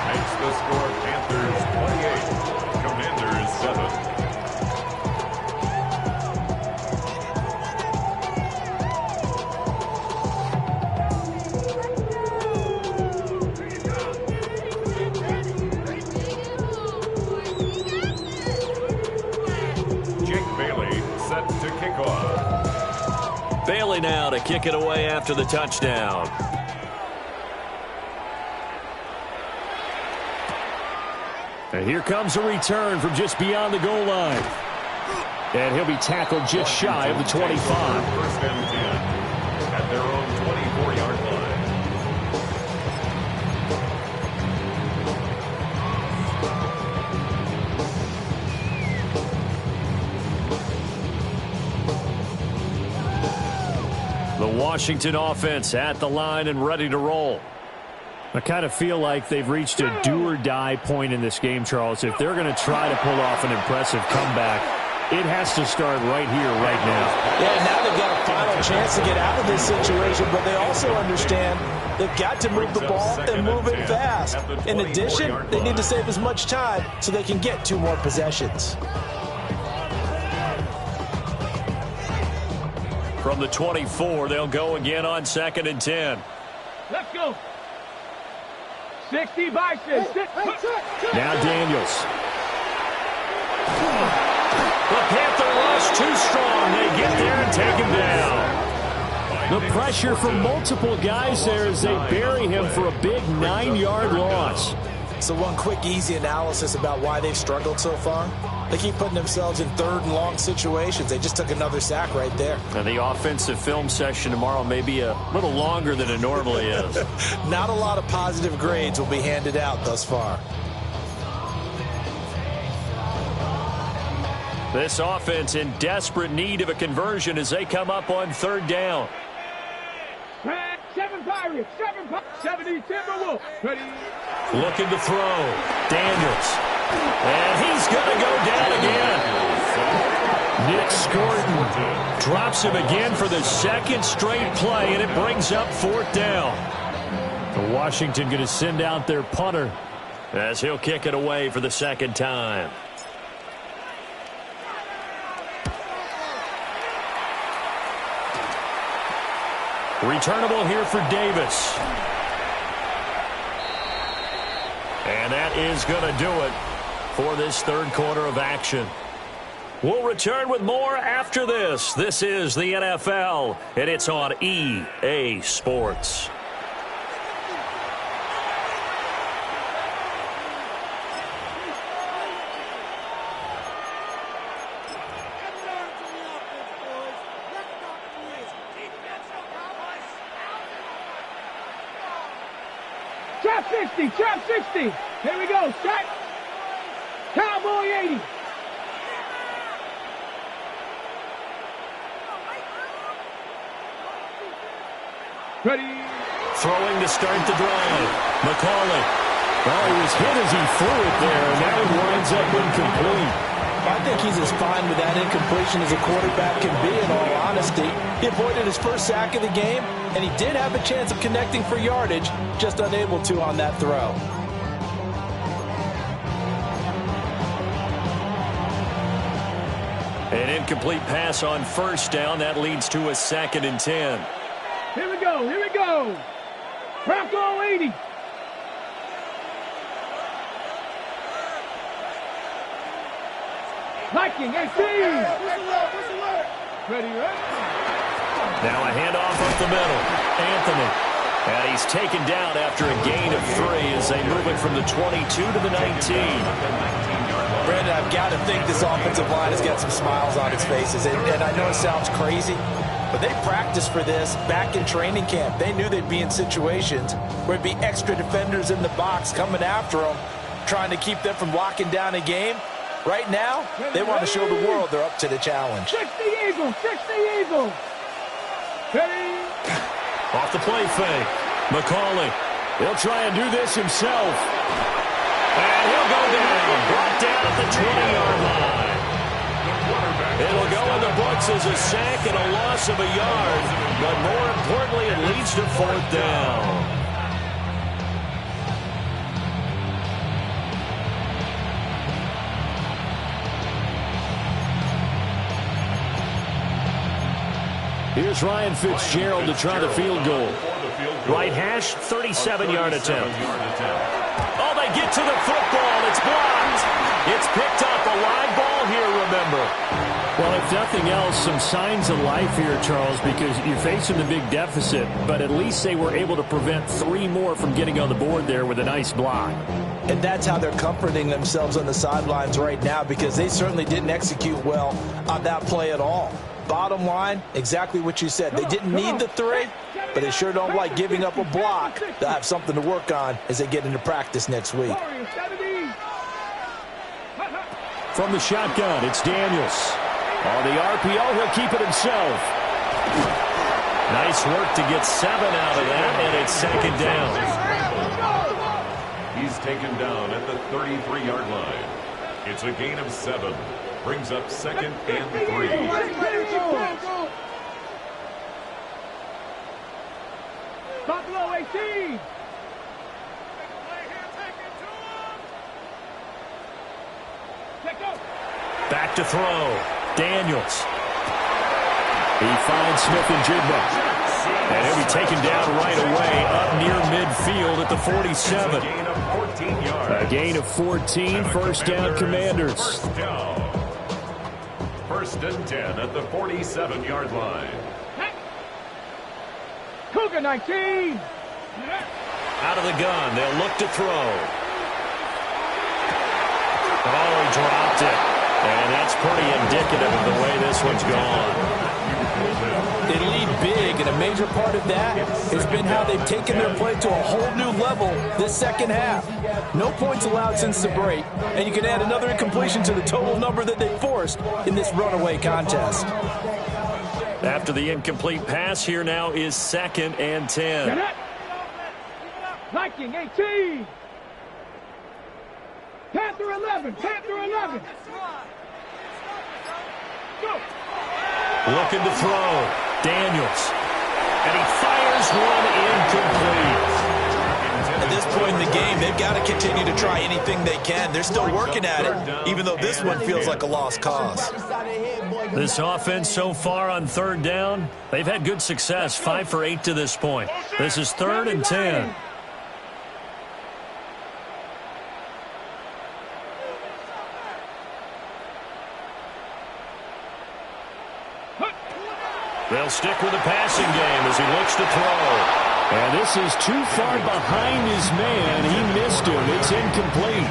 Makes the score Panthers 28, Commanders 7. Bailey now to kick it away after the touchdown. And here comes a return from just beyond the goal line. And he'll be tackled just shy of the 25. First and 10 at their own 24-yard line. The Washington offense at the line and ready to roll. I kind of feel like they've reached a do-or-die point in this game, Charles. If they're going to try to pull off an impressive comeback, it has to start right here, right now. Yeah, now they've got a final chance to get out of this situation, but they also understand they've got to move the ball and move it fast. In addition, they need to save as much time so they can get 2 more possessions. From the 24, they'll go again on 2nd and 10. Let's go. 60 Bison. Now Daniels. The Panther rush too strong. They get there and take him down. The pressure from multiple guys there as they bury him for a big 9-yard loss. So one quick, easy analysis about why they've struggled so far. They keep putting themselves in 3rd and long situations. They just took another sack right there. And the offensive film session tomorrow may be a little longer than it normally is. Not a lot of positive grades will be handed out thus far. This offense in desperate need of a conversion as they come up on third down. 7 Pirates, 70 Timberwolves. Ready? Looking to throw. Daniels. And he's going to go down again. Nick Scorton drops him again for the second straight play, and it brings up fourth down. Washington going to send out their punter as he'll kick it away for the second time. Returnable here for Davis. And that is going to do it for this third quarter of action. We'll return with more after this. This is the NFL, and it's on EA Sports. Trap 60. Here we go. Set. Cowboy 80. Ready. Throwing to start the drive. McCauley. Oh, he was hit as he threw it there, and now it winds up incomplete. I think he's as fine with that incompletion as a quarterback can be, in all honesty. He avoided his first sack of the game, and he did have a chance of connecting for yardage, just unable to on that throw. An incomplete pass on first down. That leads to a 2nd and 10. Here we go. Bronco 80. Viking 18. Ready. Now a handoff up the middle. Anthony. And he's taken down after a gain of 3 as they move it from the 22 to the 19. Brandon, I've got to think this offensive line has got some smiles on its faces. And I know it sounds crazy, but they practiced for this back in training camp. They knew they'd be in situations where it'd be extra defenders in the box coming after them, trying to keep them from locking down a game. Right now, they want to show the world they're up to the challenge. 60 Eagles. Ready. Off the play fake. McCauley. He'll try and do this himself. And he'll go down. Brought down at the 20-yard line. It'll go in the books as a sack and a loss of a yard. But more importantly, it leads to fourth down. Here's Ryan Fitzgerald to try the field goal. Right hash, 37-yard attempt. Oh, they get to the football. It's blocked. It's picked up. A live ball here, remember. Well, if nothing else, some signs of life here, Charles, because you're facing the big deficit, but at least they were able to prevent 3 more from getting on the board there with a nice block. And that's how they're comforting themselves on the sidelines right now, because they certainly didn't execute well on that play at all. Bottom line, exactly what you said. They didn't need the 3, but they sure don't like giving up a block. They'll have something to work on as they get into practice next week. From the shotgun, it's Daniels. On the RPO, he'll keep it himself. Nice work to get 7 out of that, and it's 2nd down. He's taken down at the 33-yard line. It's a gain of 7. Brings up 2nd and 3. Buffalo 18. Back to throw. Daniels. He finds Smith and Jigba. And he'll be taken down right away up near midfield at the 47. A gain of 14. First down, Commanders. First and 10 at the 47-yard line. Cougar 19. Out of the gun. They'll look to throw. Oh, he dropped it. And that's pretty indicative of the way this one's gone. They lead big, and And a major part of that has been how they've taken their play to a whole new level this second half. No points allowed since the break, and you can add another incompletion to the total number that they forced in this runaway contest. After the incomplete pass, here now is 2nd and 10. Viking 18. Panther 11. Panther 11. Go. Looking to throw. Daniels. And he fires one incomplete. At this point in the game, they've got to continue to try anything they can. They're still working at it, even though this one feels like a lost cause. This offense so far on 3rd down, they've had good success, 5 for 8 to this point. This is 3rd and 10. They'll stick with the passing game as he looks to throw. And this is too far behind his man. He missed him. It's incomplete.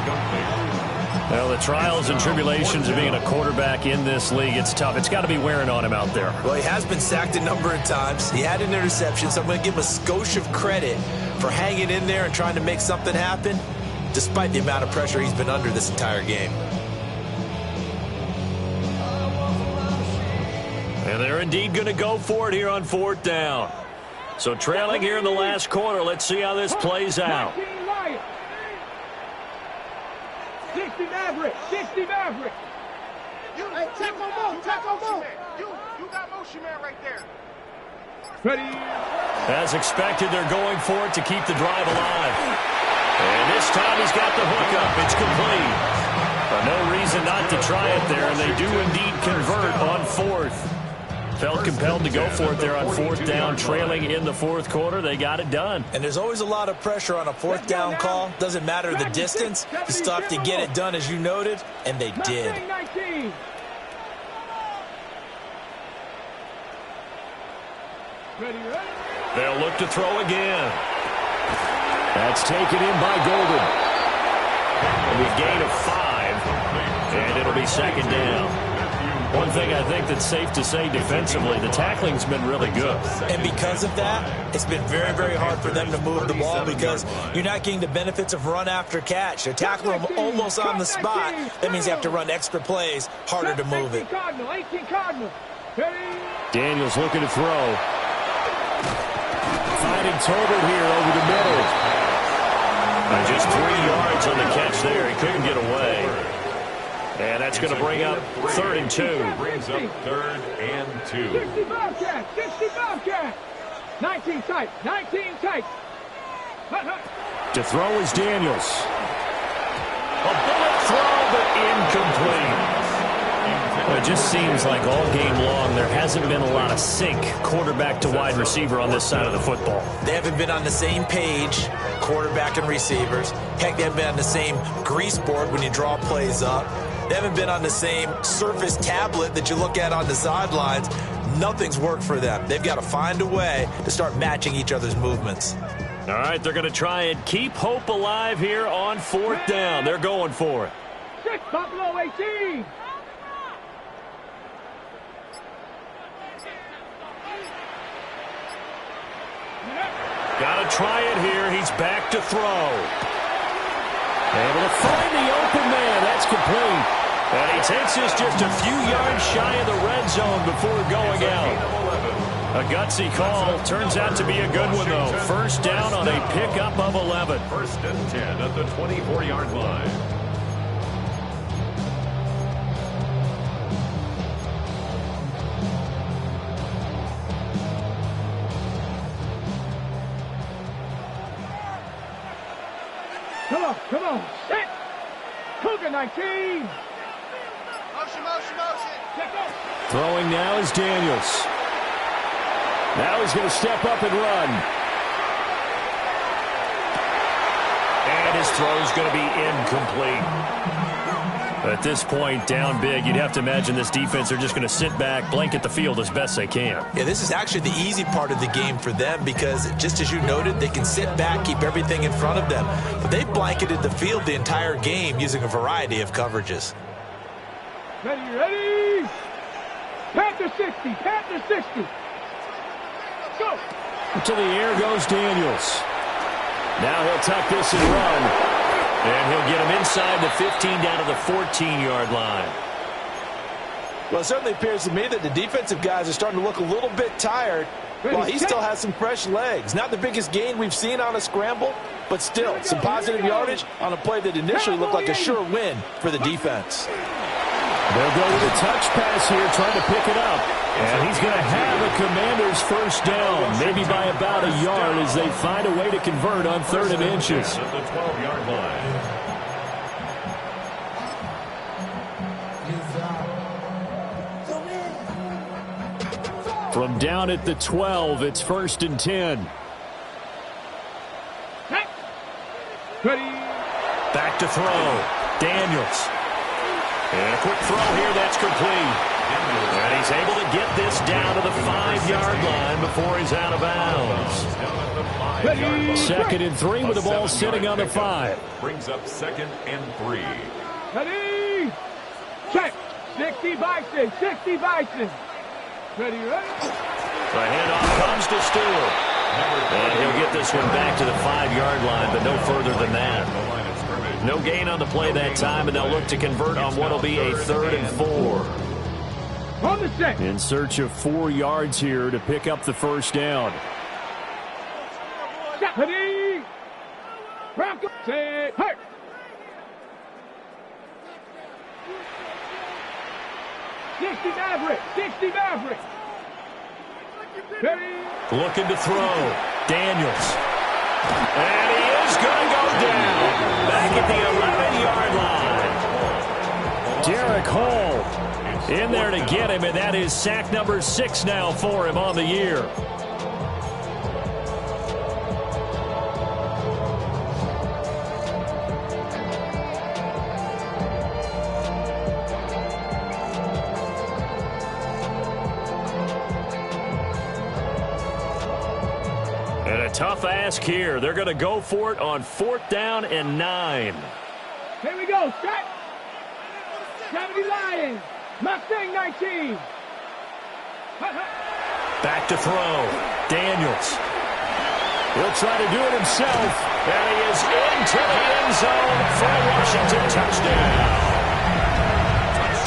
Well, the trials and tribulations of being a quarterback in this league, it's tough. It's got to be wearing on him out there. Well, he has been sacked a number of times. He had an interception, so I'm going to give him a skosh of credit for hanging in there and trying to make something happen, despite the amount of pressure he's been under this entire game. And they're indeed going to go for it here on 4th down. So trailing here in the last quarter, let's see how this plays out. 60 Maverick. 60 Maverick. Hey, tackle move. Tackle move. You got motion man right there. Ready. As expected, they're going for it to keep the drive alive. And this time he's got the hookup. It's complete. But no reason not to try it there, and they do indeed convert on 4th. Felt compelled to go for it there on 4th down, trailing in the 4th quarter. They got it done. And there's always a lot of pressure on a 4th down call. Doesn't matter the distance. You still have to get it done, as you noted, and they did. They'll look to throw again. That's taken in by Golden. A gain of 5, and it'll be 2nd down. One thing I think that's safe to say defensively, the tackling's been really good. And because of that, it's been very, very hard for them to move the ball because you're not getting the benefits of run after catch. They're tackling them almost on the spot. That means you have to run extra plays, harder to move it. Daniels looking to throw. Finding Tolbert here over the middle. And just 3 yards on the catch there. He couldn't get away. And that's going to bring up 3rd and 2. Brings up 3rd and 2. 60 Bobcat, 60 Bobcat. 19 tight, 19 tight. To throw is Daniels. A bullet throw, but incomplete. Well, it just seems like all game long there hasn't been a lot of sync quarterback to wide receiver on this side of the football. They haven't been on the same page, quarterback and receivers. Heck, they haven't been on the same grease board when you draw plays up. They haven't been on the same Surface tablet that you look at on the sidelines. Nothing's worked for them. They've got to find a way to start matching each other's movements. All right, they're going to try and keep hope alive here on 4th down. They're going for it. 6 Buffalo 18. Got to try it here. He's back to throw. Able to find the open man. That's complete. And he takes this just a few yards shy of the red zone before going out. A gutsy call. Turns out to be a good one, though. 1st down on a pickup of 11. 1st and 10 at the 24-yard line. Come on, set. Cougar 19. Motion. Throwing now is Daniels. Now he's going to step up and run. And his throw's going to be incomplete. At this point, down big, you'd have to imagine this defense are just going to sit back, blanket the field as best they can. Yeah, this is actually the easy part of the game for them because, just as you noted, they can sit back, keep everything in front of them. But they've blanketed the field the entire game using a variety of coverages. Ready. Panther 60, Panther 60. Go. To the air goes Daniels. Now he'll tuck this and run. And he'll get him inside the 15 down to the 14-yard line. Well, it certainly appears to me that the defensive guys are starting to look a little bit tired while he still has some fresh legs. Not the biggest gain we've seen on a scramble, but still some positive yardage on a play that initially looked like a sure win for the defense. They'll go with a touch pass here, trying to pick it up. And he's going to have a Commanders first down, maybe by about a yard as they find a way to convert on 3rd and inches. At the 12-yard line. From down at the 12, it's 1st and 10. Ready. Back to throw. Daniels. And a quick throw here, that's complete. And he's able to get this down to the 5-yard line before he's out of bounds. 2nd and 3 with the ball sitting on the 5. Brings up 2nd and 3. Ready. Check. 60 Bison. 60 Bison. Ready, ready. The handoff comes to Stewart. And he'll get this one back to the 5-yard line, but no further than that. No gain on the play that time, and they'll look to convert on what will be a 3rd and 4. On the set. In search of 4 yards here to pick up the first down. Ready. Rock. Set. Hurt. Sixty Maverick. 60 Maverick. Ready. Looking to throw. Daniels. And he is going to go down. Back at the 11-yard line. Derek Hall in there to get him, and that is sack number 6 now for him on the year. And a tough ask here. They're going to go for it on 4th down and 9. Here we go. Set. 70 Lions. Mustang 19. Back to throw. Daniels. He'll try to do it himself. And he is into the end zone for a Washington touchdown.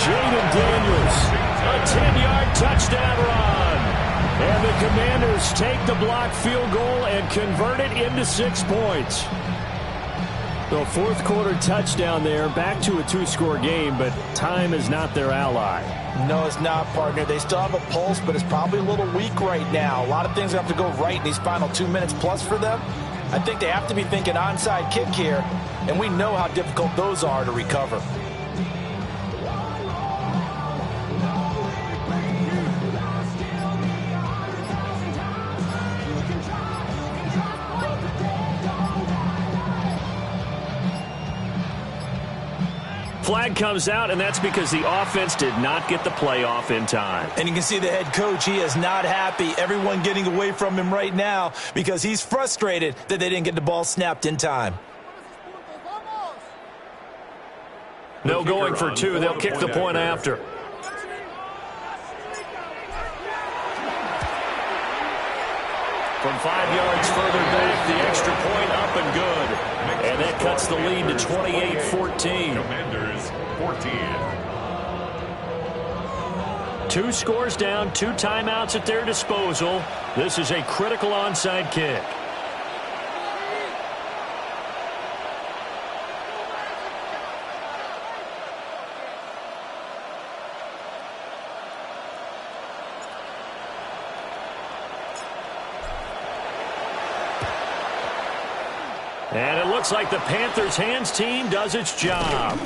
Jaden Daniels. A 10-yard touchdown run. And the Commanders take the blocked field goal and convert it into 6 points. The 4th quarter touchdown there, back to a 2-score game, but time is not their ally. No, it's not, partner. They still have a pulse, but it's probably a little weak right now. A lot of things have to go right in these final 2 minutes plus for them. I think they have to be thinking onside kick here, and we know how difficult those are to recover. Flag comes out, and that's because the offense did not get the play off in time. And you can see the head coach, he is not happy. Everyone getting away from him right now because he's frustrated that they didn't get the ball snapped in time. No going for 2. They'll kick the point after. From 5 yards further back, the extra point up and good. And that cuts the lead to 28-14. Commanders 14. 2 scores down, 2 timeouts at their disposal. This is a critical onside kick. And it looks like the Panthers' hands team does its job.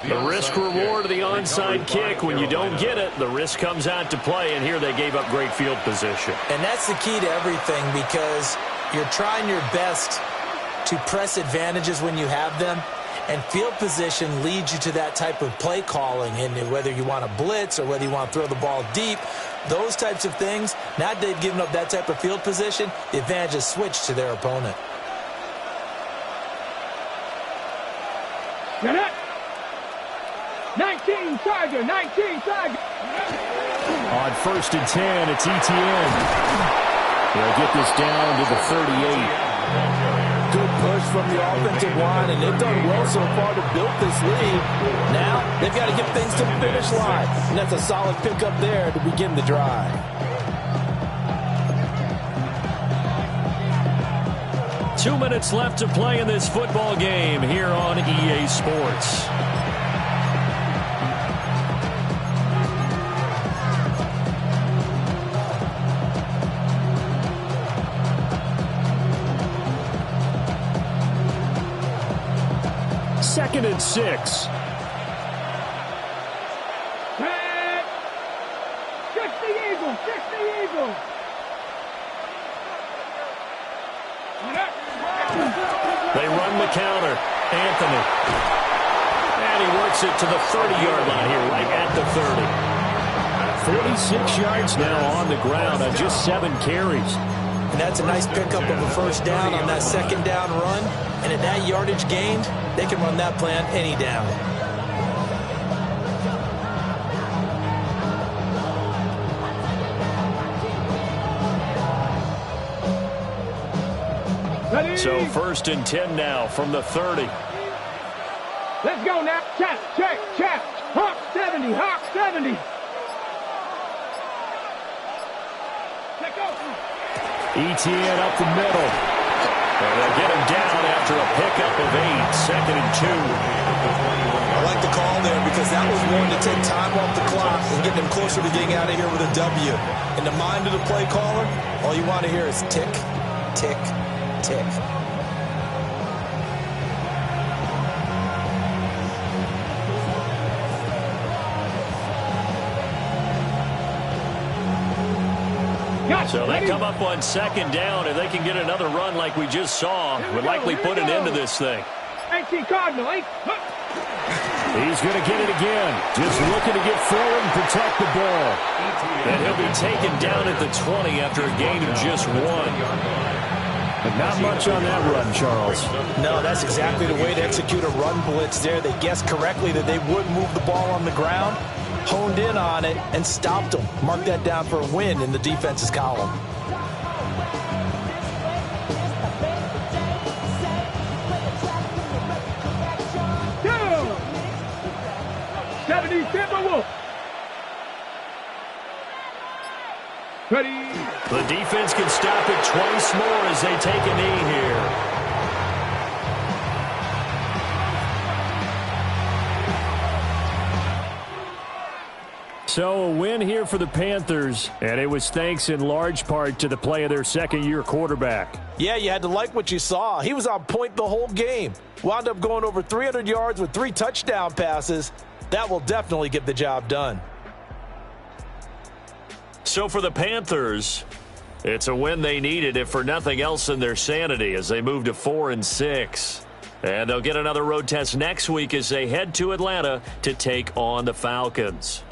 The risk-reward of the onside kick, when you don't get it, the risk comes out to play, and here they gave up great field position. And that's the key to everything because you're trying your best to press advantages when you have them, and field position leads you to that type of play calling, and whether you want to blitz or whether you want to throw the ball deep, those types of things, now that they've given up that type of field position, the advantage is switched to their opponent. Get it. 19 Tiger, 19 Tiger. On 1st and 10, it's ETN. They'll get this down to the 38. Good push from the offensive line, and they've done well so far to build this lead. Now, they've got to get things to the finish line, and that's a solid pickup there to begin the drive. Two minutes left to play in this football game here on EA Sports. Second and 6. Check the Eagle. Check the Eagle. They run the counter. Anthony. And he works it to the 30-yard line here, right at the 30. 46 yards now on the ground on just 7 carries. And that's a nice pickup of a first down on that second down run. And at that yardage gained, they can run that plan any down. So first and 10 now from the 30. Let's go now. Check. Hawk 70. Hawk 70. Check out. ETN up the middle. And they'll get him down after a pickup of 8. Second and 2. I like the call there because that was one to take time off the clock and get them closer to getting out of here with a W. In the mind of the play caller, all you want to hear is tick, tick, tick. So they come up on second down. If they can get another run like we just saw, would likely put an end to this thing. 18 Cardinal. He's going to get it again. Just looking to get forward and protect the ball. And he'll be taken down at the 20 after a gain of just 1. But not much on that run, Charles. No, that's exactly the way to execute a run blitz there. They guessed correctly that they would move the ball on the ground, honed in on it, and stopped them. Mark that down for a win in the defense's column. Ready. The defense can stop it twice more as they take a knee here. So a win here for the Panthers, and it was thanks in large part to the play of their second-year quarterback. Yeah, you had to like what you saw. He was on point the whole game. Wound up going over 300 yards with 3 touchdown passes. That will definitely get the job done. So for the Panthers, it's a win they needed, if for nothing else than their sanity, as they move to 4-6. And they'll get another road test next week as they head to Atlanta to take on the Falcons.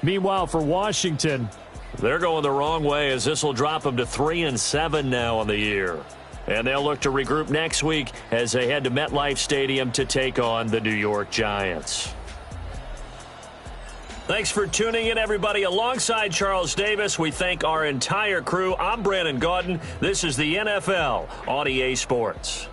Meanwhile, for Washington, they're going the wrong way, as this will drop them to 3-7 now on the year. And they'll look to regroup next week as they head to MetLife Stadium to take on the New York Giants. Thanks for tuning in, everybody. Alongside Charles Davis, we thank our entire crew. I'm Brandon Gaudin. This is the NFL on EA Sports.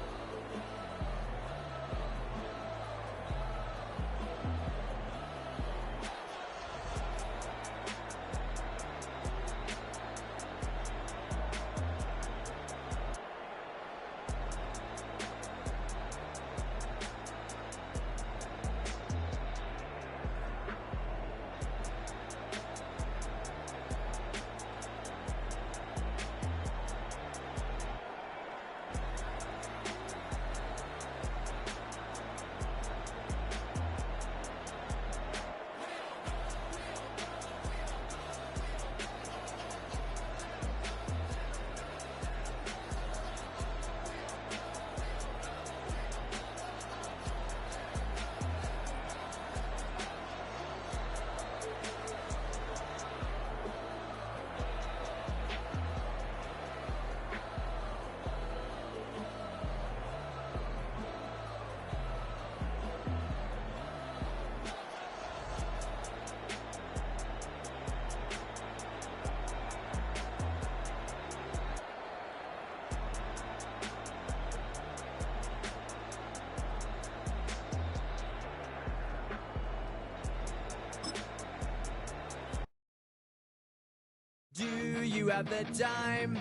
you have the time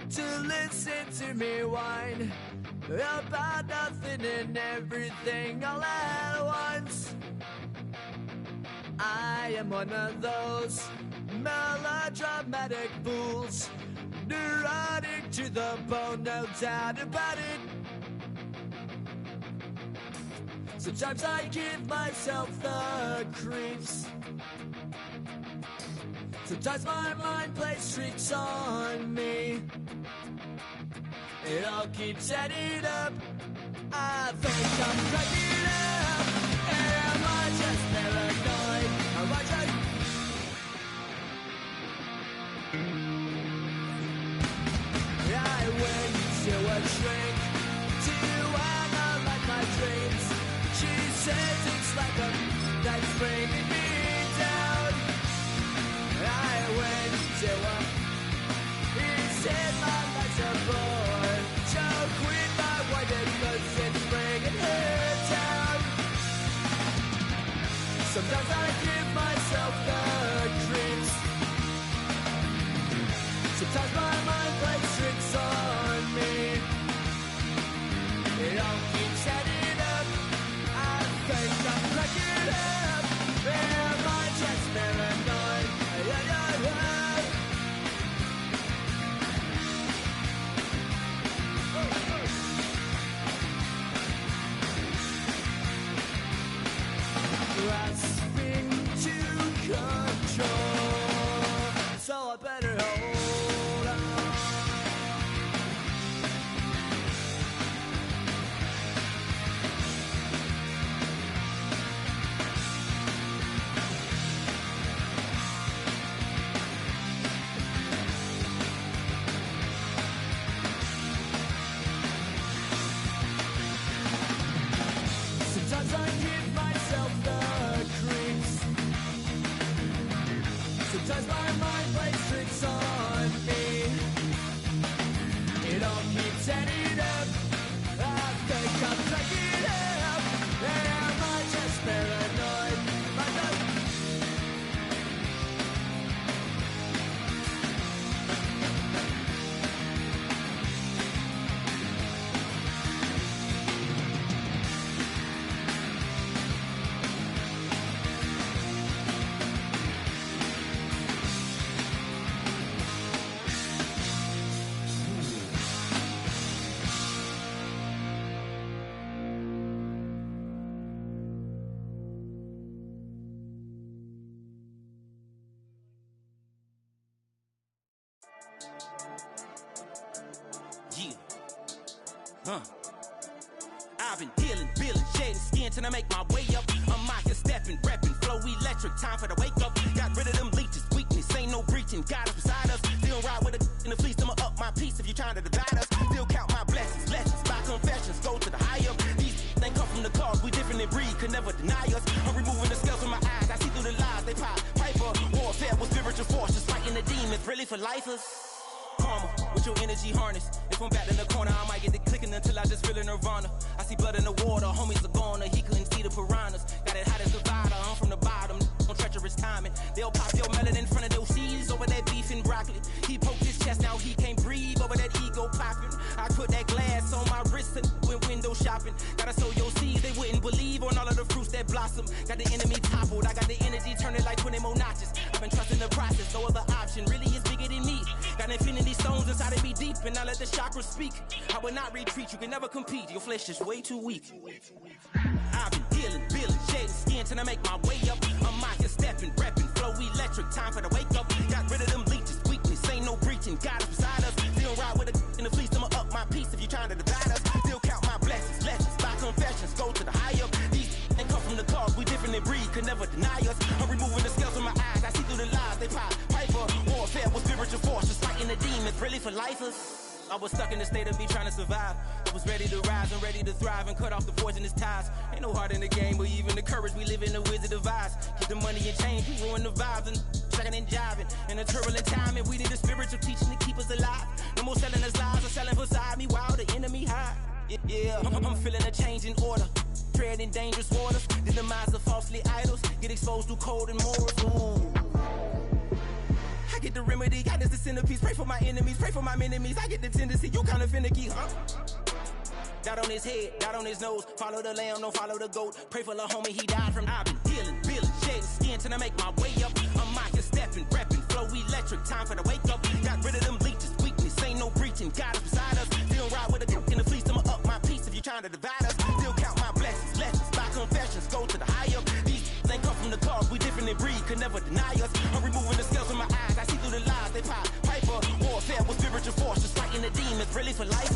to listen to me whine about nothing and everything all at once? I am one of those melodramatic fools, neurotic to the bone, no doubt about it. Sometimes I give myself the creeps. Sometimes my mind plays tricks on me. It all keeps adding up. I think I'm cracking up. Am I just paranoid? Am I just... I went to a shrink to analyze my dreams. She says it's like a that's bringing me down. I went to a... He said my life's a bore. So quit my wife because it's bringing her down. Sometimes I give myself the creeps. Sometimes my mind plays tricks on me. It all keeps adding up. I think I'm cracking up. Am I just paranoid? Grasping to control, so I better hold on. Sometimes I give myself the creeps. Sometimes my mind plays tricks on me. It all keeps adding up. I think I'm cracking up. Am I just paranoid? I've been dealing, billing, shedding skin till I make my way up. I'm out here stepping, repping, flow electric, time for the wake up. Got rid of them leeches, weakness, ain't no breaching. God is beside us, still ride with a in the fleece. I'ma up my piece if you're trying to divide us. Still count my blessings, lessons, by confessions, go to the high up. These they come from the cause, we different in breed, could never deny us. I'm removing the scales from my eyes, I see through the lies, they pop. Piper, warfare with spiritual force, just fighting the demons, really for lifers. Karma, with your energy harness. If I'm back in the corner, I might get it clicking until I just feel a nirvana. I see blood in the water, homies are gone, he couldn't see the piranhas. Got it hot as divider, I'm from the bottom, on treacherous timing. They'll pop your melon in front of those seeds over that beef and broccoli. He poked his chest, now he can't breathe over that ego popping. I put that glass on my wrist and went window shopping. Gotta sow your seeds, they wouldn't believe on all of the fruits that blossom. Got the enemy toppled, I got the energy turning like 20 more notches. I've been trusting the process, no other option really is bigger than me. Got infinity stones inside of me deep, and I let the chakras speak. I will not retreat, you can never compete, your flesh is way too weak. I've been dealing, billing, shedding skin till I make my way up. I'm out here stepping, repping, flow electric, time for the wake up. Got rid of them leeches, weakness, ain't no breaching. God is beside us, still ride with a in the fleece. I'ma up my piece if you're trying to divide us. Still count my blessings, lessons, by confessions, go to the high up. These they come from the cause, we different in breed, could never deny us. I'm removing the scales from my eyes, I see through the lies, they pop. Piper, warfare with spiritual force, just fighting the demons, really for lifers. I was stuck in the state of me trying to survive. I was ready to rise and ready to thrive and cut off the poisonous ties. Ain't no heart in the game, but even the courage we live in the wizard of Oz. Keep the money and change, we ruin the vibes and checking and jiving. In a turbulent time, and we need a spiritual teaching to keep us alive. No more selling us lies or selling beside me while the enemy hide. Yeah, I'm feeling a change in order. Treading dangerous waters, the demise of falsely idols. Get exposed through cold and morals. Ooh. I get the remedy, God is the centerpiece. Pray for my enemies, pray for my enemies. I get the tendency, you kinda finicky, huh? Dot on his head, dot on his nose. Follow the lamb, don't follow the goat. Pray for the homie, he died from. I've been dealing, billing, shedding skin till I make my way up. I'm mocking, stepping, repping, flow electric. Time for the wake up. Got rid of them leeches, weakness, ain't no breaching. God is beside us. Still ride with a cook in the fleece. I'ma up my piece if you trying to divide us. Still count my blessings, lessons, by confessions. Go to the higher. These ain't come from the cars, we different in breed, could never deny us. I'm removing the scales from my eyes. I see through the lies, they pop. Piper, warfare with spiritual force, just fighting the demons, really for life.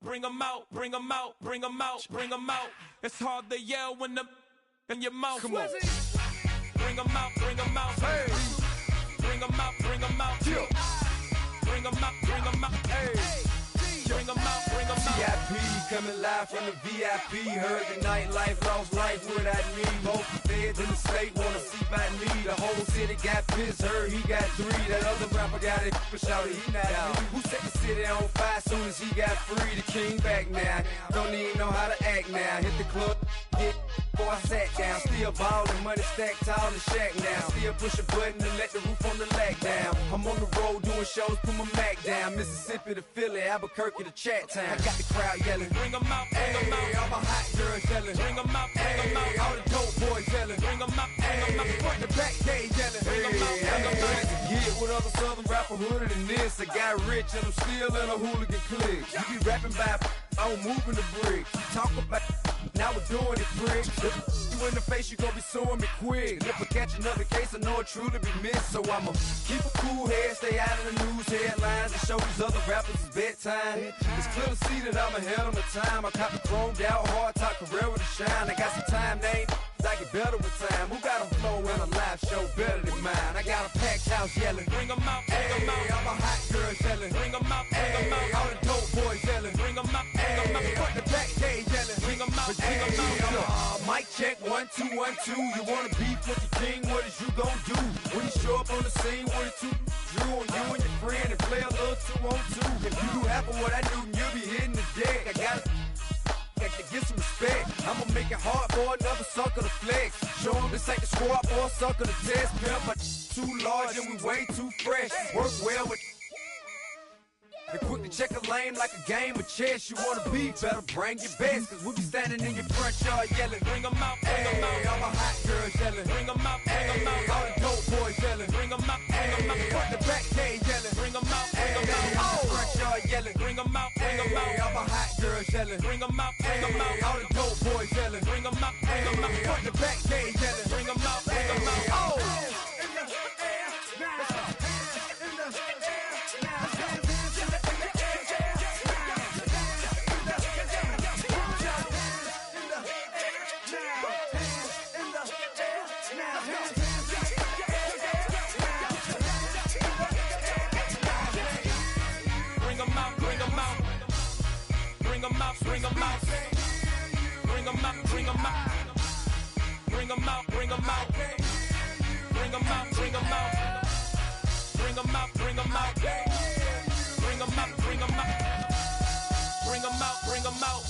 Bring them out, bring them out, bring them out, bring them out. It's hard to yell when the in your mouth. Come on. Bring them out, bring them out. Hey. Bring them out, bring them out. Yeah. Bring them out, bring them out. Hey. Bring them out, bring them out. VIP coming live from the VIP. Heard the nightlife, lost life without me. Both feds in the state wanna see by me. The whole city got pissed, heard he got 3. That other rapper got it, but shouted he not out. Who set the city on fire soon as he got free? The king back now. Don't even know how to act now. Hit the club, hit before I sat down. Still ballin', money stacked tall in the shack now. Still push a button to let the roof on the lag down. I'm on the road doing shows, put my Mac down. Mississippi to Philly, Albuquerque to Chat Town. I got the crowd yelling. Bring them out, bring them out. All my hot girls yelling. Bring them out, bring them out. All the dope boys yelling. Bring them out, bring them out. Front the back gate yelling. Bring them out, bring them out. Get with other southern rapper hooded than this. I got rich and I'm still in a hooligan clique. You be rapping by I'm moving the bricks. You talk about now we're doing it, prick. You in the face, you gon' be suing me quick. If I catch another case, I know it truly be missed. So I'ma keep a cool head, stay out of the news headlines, and show these other rappers it's bedtime. It's clear to see that I'm ahead of my time. I cop the chromed out, hard top career with a shine. I got some time, they ain't I get better with time. Who got a flow and a live show better than mine? I got a packed house yelling. Bring them out, bring them out. All my hot girls yelling. Bring them out, bring them out. All the dope boys yelling. Bring them out, bring them out. Front the back gate yelling. Bring them out, bring them out. Mic check 1 2 1 2. You wanna beef with the king? What is you gon' do when you show up on the scene with a 2 Drew on you and your friend and play a little 2 on 2? If you do half of what I do, you'll be hitting the deck. I gotta get some respect. I'ma make it hard for another sucker to flex. Show him this ain't the squad or a sucker to test. Pimp, but too large and we way too fresh. Work well with. And quick to check a lane like a game of chess. You wanna be better, bring your best. Cause we be standing in your front yard yelling. Bring them out, bring them out. All my hot girls yelling. Bring them out, bring them out. All the dope boys yelling. Bring them out, bring them out. Front the back gate yelling. Bring them out, bring them out. All front yard yelling. Bring them out, bring them out. All my hot girls yelling. Bring them out, bring them out. All the dope boys yelling. Bring them out, bring them out. Front the back gate yelling. Bring them out, bring them out. Oh. Bring them out, bring them out, bring them out, bring them out, bring them out, bring them out, bring them out, bring them out, bring them out, bring them out, bring them out, bring them out, bring them out.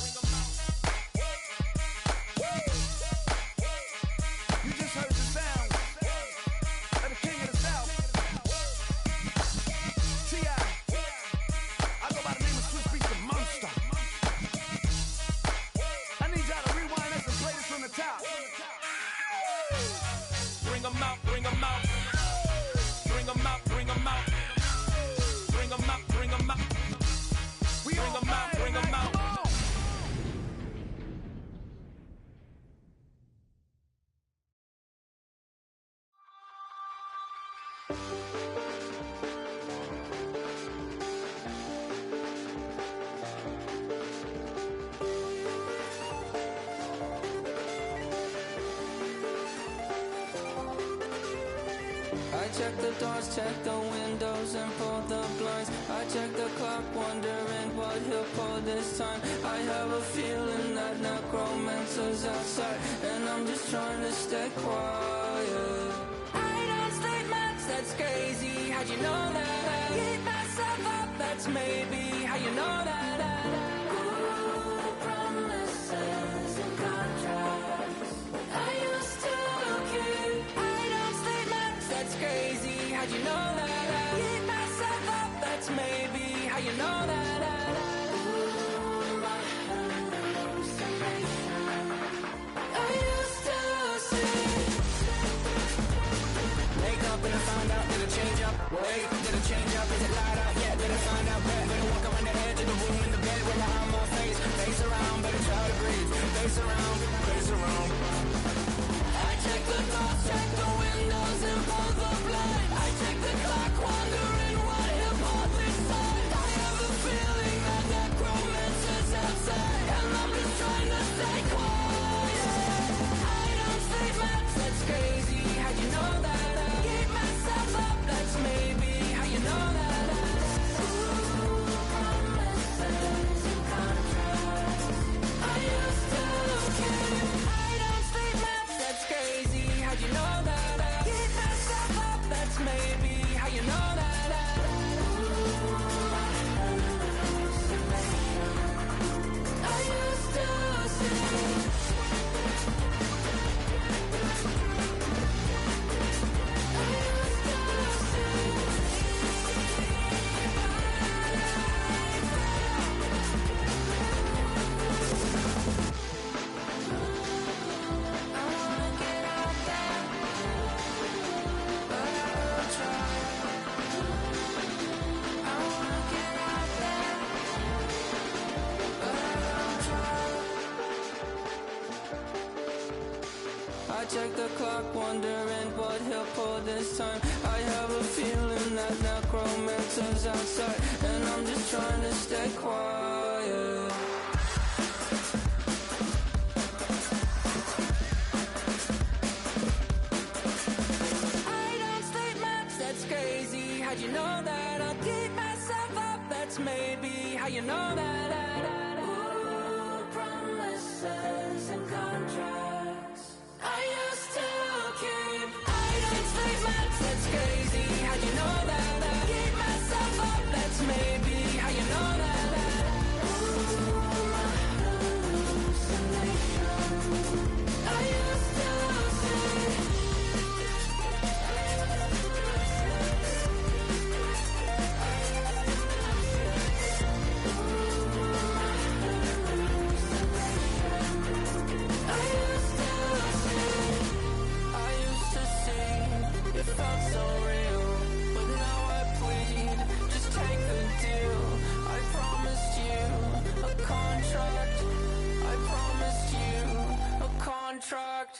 You just heard the sound of the king of the south. T.I. I go by the name of Swiss Beats the Monster. Bring them out, bring them out. Bring them out, bring them out. Bring them out, bring them out. Bring them out, bring them out. I check the doors, check the windows, and pull the blinds. I check the clock, wondering what he'll pull this time. I have a feeling that necromancer's outside, and I'm just trying to stay quiet. I don't sleep much, that's crazy. How'd you know that? Keep myself up, that's maybe how you know that. Ooh, promises and contracts. how'd you know that I beat myself up? That's maybe how you know that ooh, my hallucination. I used to see wake up and I found out, did it change up? Wait, did it change up? Is it light out? Yeah, did I find out? Better walk around the edge of the room in the bed with my arm on my face around, better try to breathe, face around, face around. I check the doors, check the windows and pull the blind. I check the clock, wondering what he'll pull this time. I have a feeling that necromancer's is outside, and I'm just trying to stay quiet. I don't sleep much, that's crazy. How'd you know that I keep myself up? That's maybe how you know that ooh, promises and contracts. I used to keep. I don't sleep much, that's crazy. How'd you know that I keep myself up? That's maybe how you know that ooh, my hallucination. I used to see. I check the clock, wondering what he'll pull this time. I have a feeling that necromancer's outside, and I'm just trying to stay quiet. I don't sleep much, that's crazy. How'd you know that I'll keep myself up? That's maybe how you know that ooh, promises and contracts. I used to keep. I don't sleep much, that's crazy. How'd you know that I keep myself up? That's maybe how you know that ooh, my hallucination. I used to see. Contract.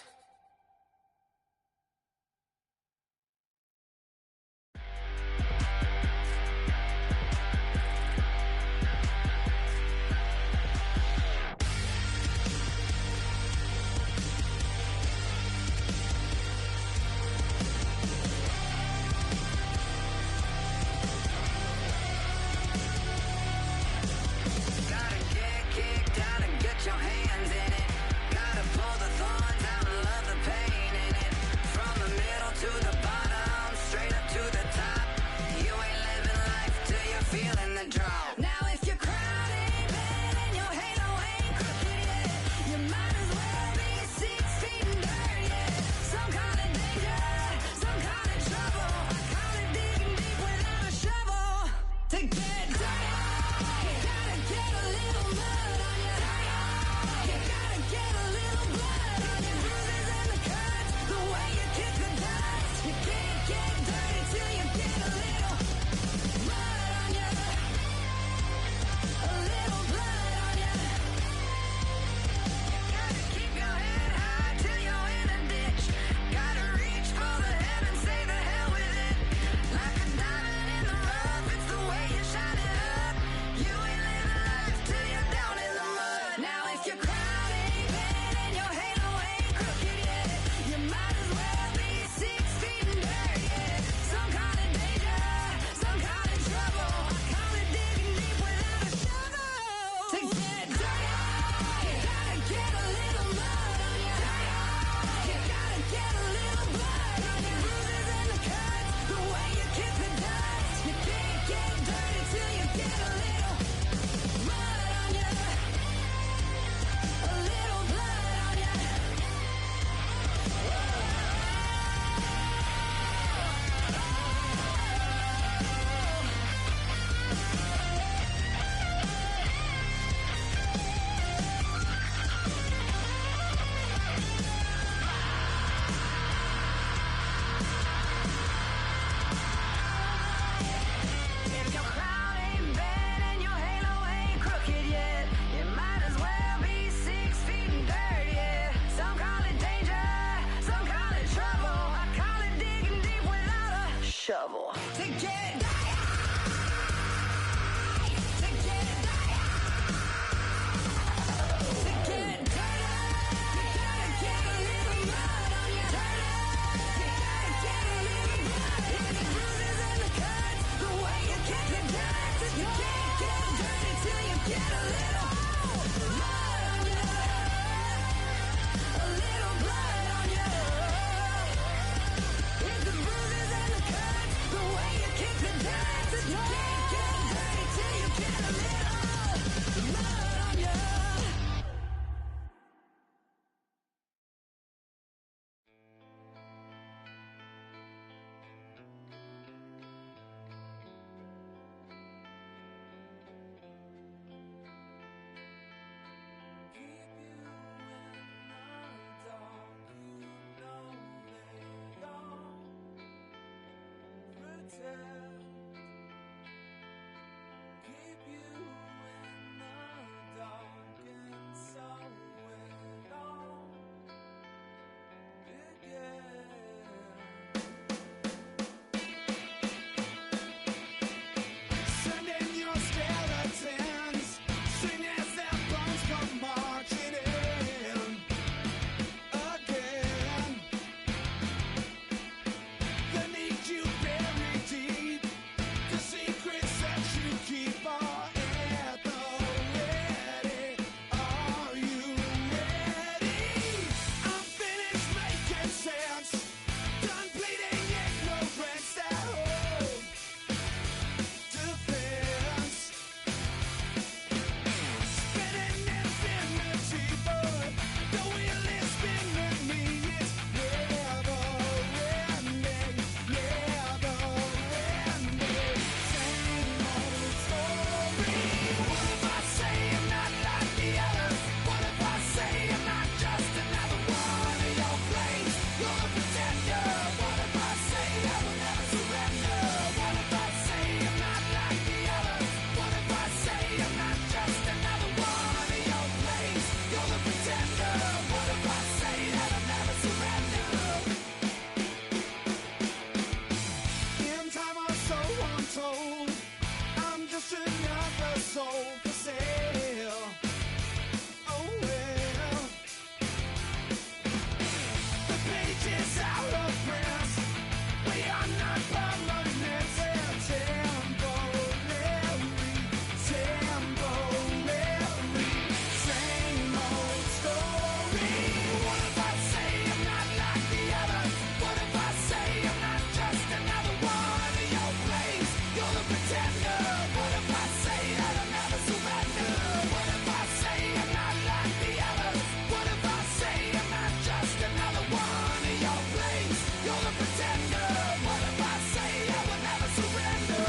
pretender? What if I say I will never surrender?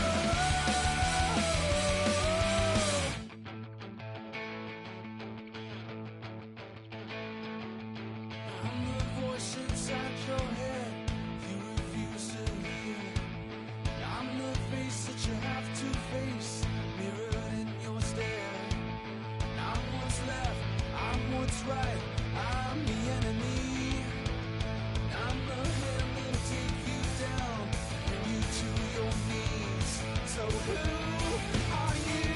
I'm the voice inside your head you refuse to hear. I'm the face that you have to face, mirrored in your stare. I'm what's left, I'm what's right, I'm the enemy. I'm the hand that'll take you down, bring you to your knees. So who are you?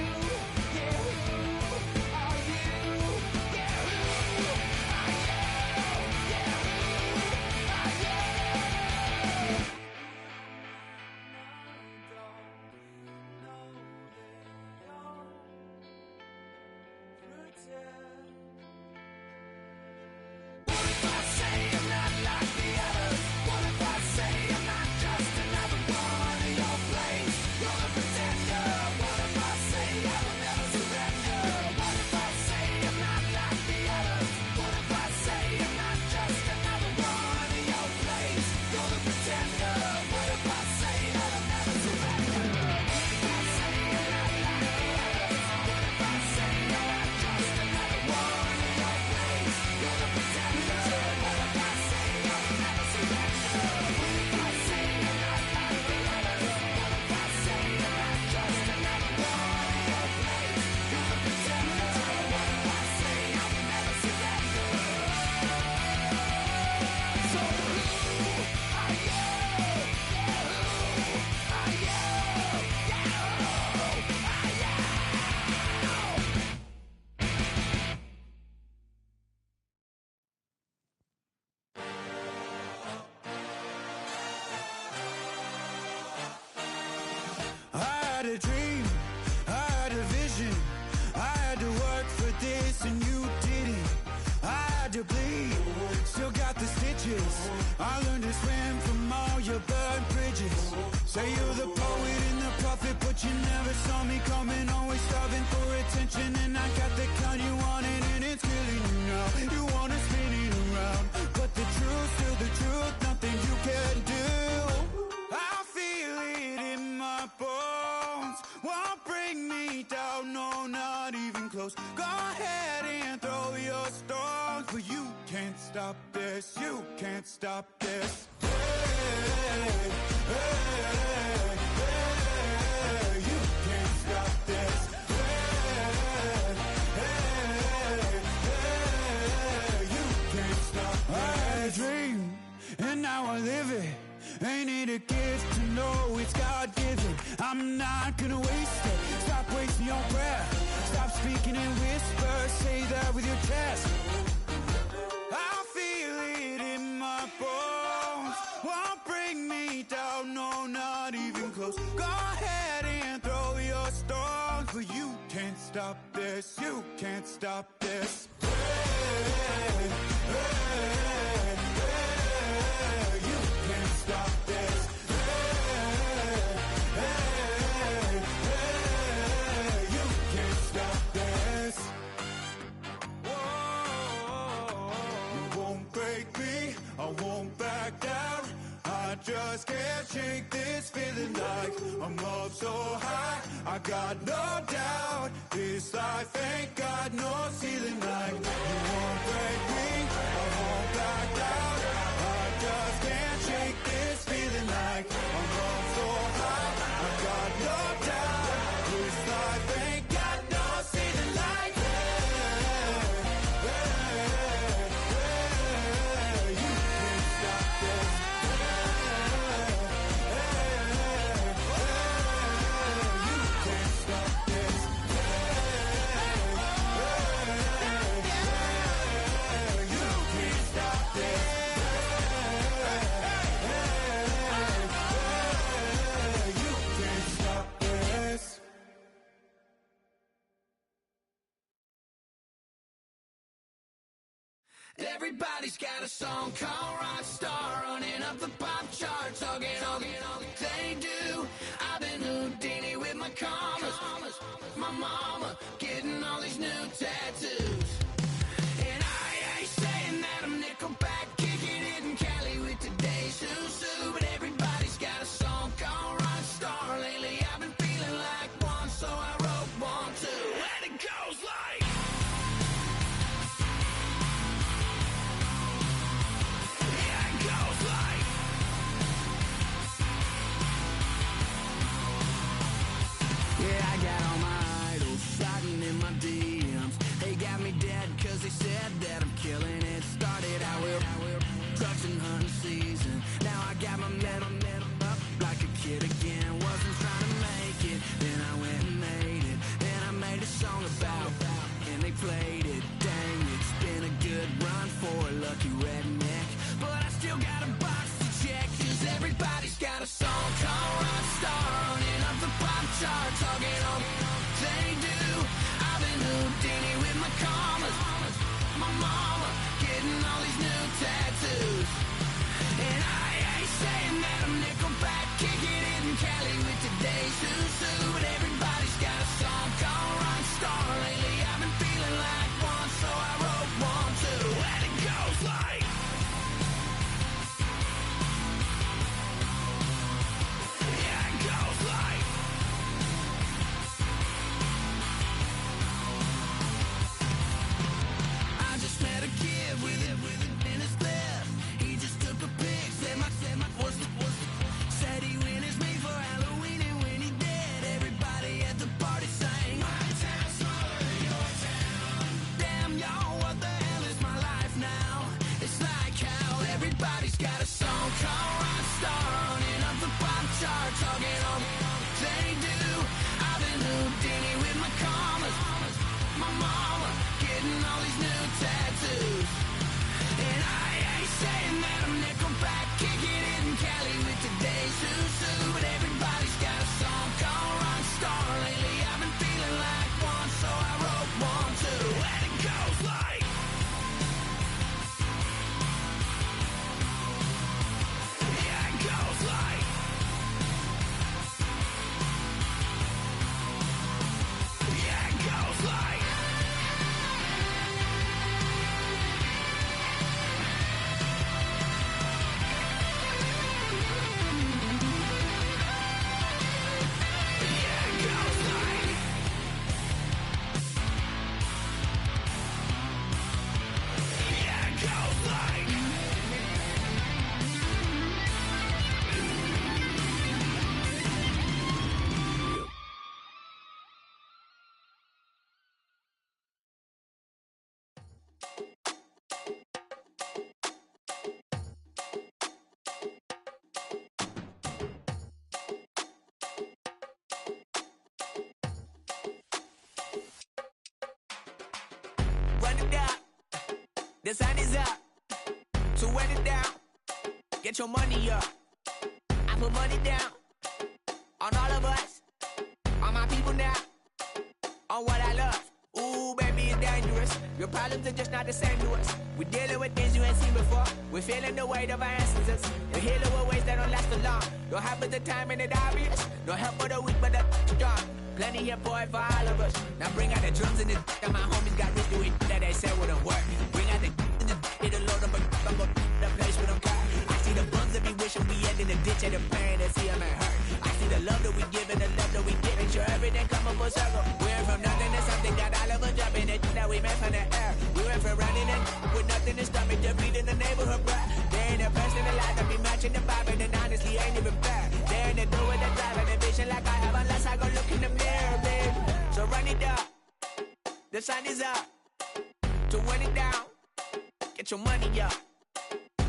Yeah, who are you? Yeah, who are you? Yeah, who are you? What if I say I'm not like the others? What if I say I'm not just another one of your plays? You're a pretender. What if I say I will never surrender? What if I say I'm not like the others? What if I say I'm not just another one of your plays? You're a pretender. What if I say I will never surrender? What if I say I'm not like the others? What if I say I'm not just another one of your plays? You're a pretender. What if I say I will never surrender? What if I say I'm not like the others? What if I say I'm not just another one of your plays? You're a pretender. What if I say I will never surrender? So who are you? Yeah, who are you? Yeah, who are you? I had a dream, I had a vision. I had to work for this and you didn't. I had to bleed, still got the stitches. I learned to swim from all your burned bridges. Say you're the poet and the prophet, but you never saw me coming. Always starving for attention, and I got the kind you wanted, and it's killing you now. You wanna spin it around, but the truth, still the truth, nothing you can do. I feel it in my bones, won't bring me down, no, not even close. Go ahead and throw your stones, but you can't stop this, you can't stop this. Hey, hey, hey, you can't stop this. Hey, hey, hey, you can't stop this. I had a dream, and now I live it. Ain't it a gift to know it's God-given? I'm not gonna waste it. Stop wasting your breath. Stop speaking in whispers. Say that with your chest. I feel it in my bones, won't bring me down, no, not even close. Go ahead and throw your stones, but you can't stop this, you can't stop this. Hey, hey, hey, you can't stop this. Hey, hey, hey, you can't stop this. Whoa, you won't break me, I won't back down. I just can't shake this feeling like I'm up so high. I got no doubt this life ain't got no ceiling like. You won't break me, I won't back down. I just can't shake this feeling like I'm up so high. I got no doubt this life ain't got no ceiling like. You can't stop this. You can't stop this. You can't stop this. You can't stop this. Everybody's got a song called Rockstar, running up the pop charts, all they do. I've been Houdini with my commas, my mama getting all these new tattoos. And I ain't saying that I'm Nickelback, kicking it in Cali with today's Susu, but saying that I'm Nickelback, kicking it in Cali with today's Susu, but everybody's got a song called Rockstar. Lately I've been feeling like one, so I wrote one too, and it goes like. Yeah, it goes like. I just met a kid with it in his clip. He just took a pic, said my said he witnessed me for Halloween, and when he did, everybody at the party sang. My town's smaller than your town. Damn, y'all, what the hell is my life now? It's like how everybody's got a song called Rockstar, running up the pop chart, talking on they do. I've been Houdini with my commas, my mama getting all these new tattoos, and I ain't saying that I'm Nickelback, kicking it in Cali with today's Susu, but everybody's got a song called Rockstar. Lately I've been feeling like one, so I wrote one too, and it goes like. Yeah, it goes like. Yeah, it goes like. Run it down, the sun is up. So run it down, get your money up. I put money down on all of us, on my people now, on what I love. Ooh, baby, it's dangerous. Your problems are just not the same to us. We're dealing with things you ain't seen before. We're feeling the weight of our ancestors. We're healing with ways that don't last long. Don't happen the time and it obvious. No help for the weak, but the strong. Plenty here for it for all of us. Now bring out the drums and the and my homies got rich doing that they said wouldn't work. Bring out the and the it'll load up, I'm gonna the place with them car. I see the bums that be wishing we end in the ditch and the pain and see them and hurt. I see the love that we give and the love that we get. Make sure everything come up full circle. We went from nothing to something, got all of us jumping it that we made from the air. We went from running and with nothing to stomach, just beat in the neighborhood, bruh. They ain't the person alive that be matching the vibe, and honestly ain't even fair. They ain't the do with the drive and the vision like I have unless I go look in the mirror, babe. So run it up, the sun is up. So run it down, get your money up.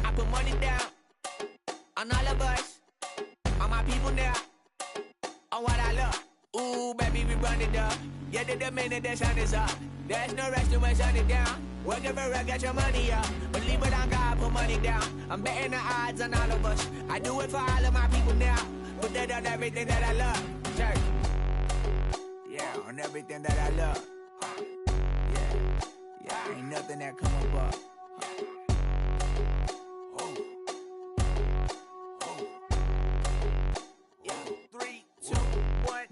I put money down on all of us, on my people now, on what I love. Ooh, baby, we run it up. Yeah, the minute the sun is up, there's no rest to when shut it down. Working for real, get your money up. Believe it on God, put money down. I'm betting the odds on all of us. I do it for all of my people now. Put that on everything that I love. Church. Yeah, on everything that I love. Yeah, ain't nothing that come above.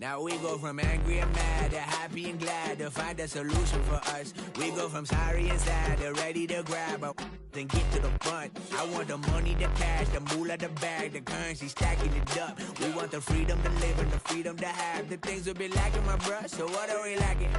Now we go from angry and mad to happy and glad to find a solution for us. We go from sorry and sad to ready to grab a then get to the front. I want the money, the cash, the moolah, the bag, the currency, stacking it up. We want the freedom to live and the freedom to have the things we be lacking, my bruh. So what are we lacking?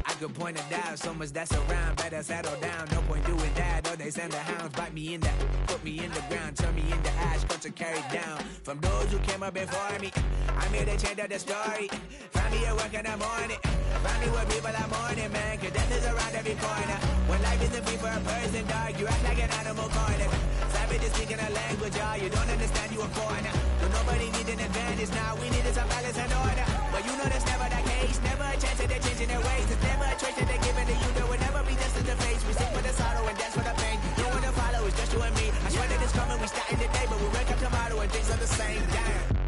I could point it out, so much that's around. Better settle down, no point doing that. Or they send the hounds, bite me in the, put me in the ground, turn me into ash, culture carried down. From those who came up before me, I'm here to change up the story. Find me at work in the morning, find me where people are mourning, man. Cause death is around every corner. When life isn't free for a person, dog, you act like an animal corner. Savage is speaking a language, y'all, you don't understand, you a foreigner. So nobody needs an advantage now, we needed some balance and order. But you know that's never the case, never a chance that they're changing their ways. It's never a choice that they're giving to you, there will never be just in the face. We sing for the sorrow and dance for the pain. No one to follow, it's just you and me. I swear that it's coming, we starting today, but we wake up tomorrow and things are the same. Damn.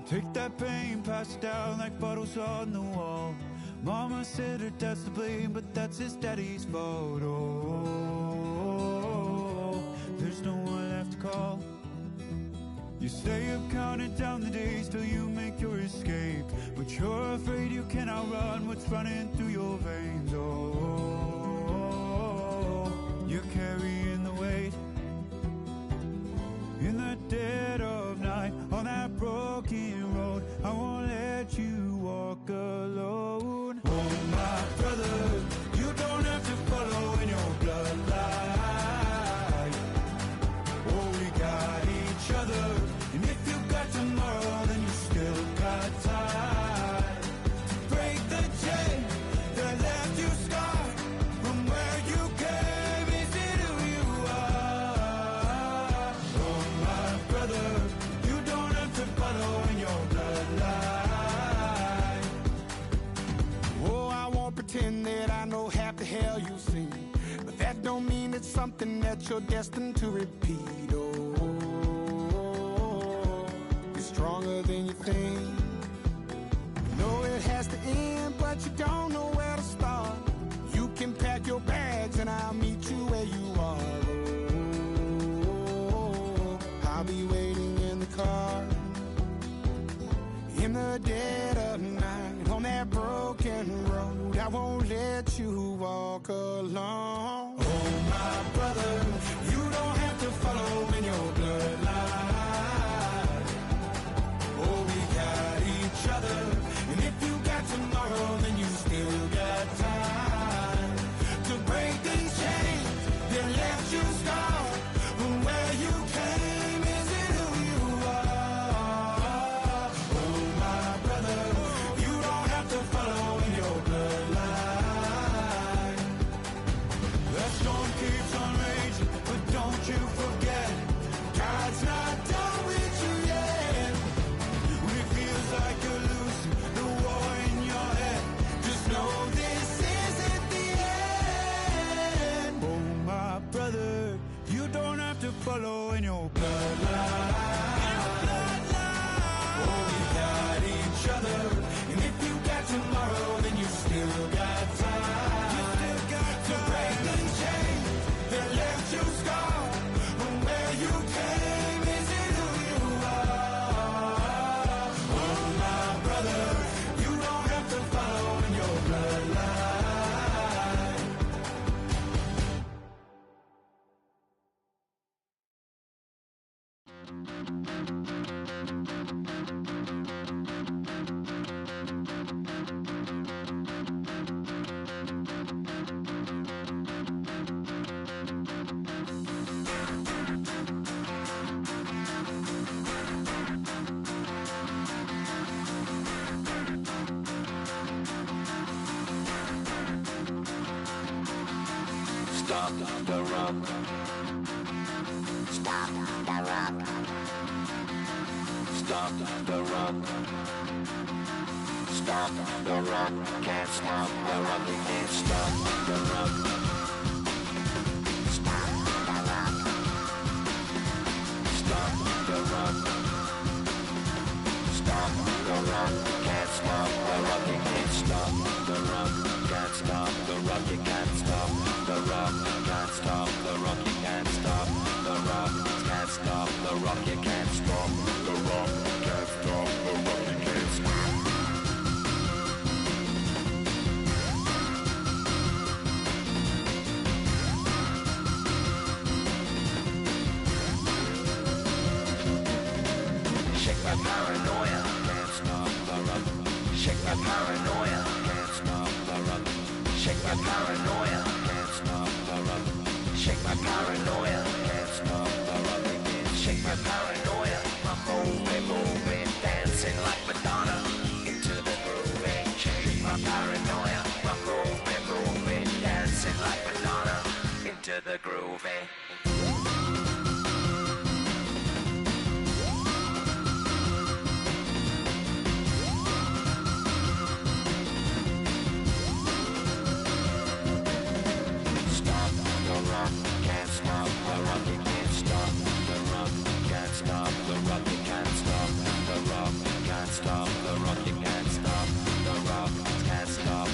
Take that pain, pass it down like bottles on the wall. Mama said her dad's to blame, but that's his daddy's fault. Oh, there's no one left to call. You stay up counting down the days till you make your escape, but you're afraid you cannot run what's running through your veins. Oh, you're carrying the weight in the dead of night on that broken road. I won't let you walk alone. Oh, my brother, you don't have to follow in your bloodline. Oh, we got each other, and if you got tomorrow, then you still got time to break the chain that left you scarred from where you came. Is it who you are? Oh, my brother, you don't have to follow in your bloodline. Oh, I won't pretend that I know half the hell you've seen, but that don't mean it's something that you're destined to repeat. Oh, you're stronger than you think. You know it has to end, but you don't know where to start. You can pack your bags and I'll meet you where you are. Oh, I'll be waiting in the car in the dead of night on that broken road. I won't let you walk alone. Oh, my brother, you don't have to follow in your bloodline. Oh, we got each other, and if you got tomorrow, then you still got time to break these chains that left you scarred from where you came. Is it who you are? Oh, my brother, you don't have to follow in your bloodline. The storm keeps on raging, but don't you forget, God's not done with you yet. When it feels like you're losing the war in your head, just know this isn't the end. Oh, my brother, you don't have to follow in your bloodline. Oh, we got each other, and if you got tomorrow, then you still got time. To break the chain that left you scarred from where you came. Is it who you are? Oh, my brother, you don't have to follow in your bloodline. Stop the rock. Stop the rock. Stop the rock. Stop the rock. Can't stop the rock. You can't stop the rock. Stop the rock. Stop the rock. Stop the rock. Can't stop the rock. You can't stop the rock. Can't stop the rock. You can't stop the rock. Can't stop the rock. You can't stop the rock. Can't stop the rock. You can't stop the rock. Can't stop the rock. You can't stop. Shake my paranoia. Can't stop the rock. Shake my paranoia. Can't stop the rock. Shake my paranoia. Can't stop the rock. Shake my paranoia. Can't stop the rock. Shake my paranoia. I'm moving, dancing like Madonna into the groove. Shake my paranoia. I'm moving, dancing like Madonna into the groove. Stop the rock, can't stop the rock, you can't stop the rock, can't stop the rock, you can't stop the rock, can't stop the rock, you can't stop the rock, can't stop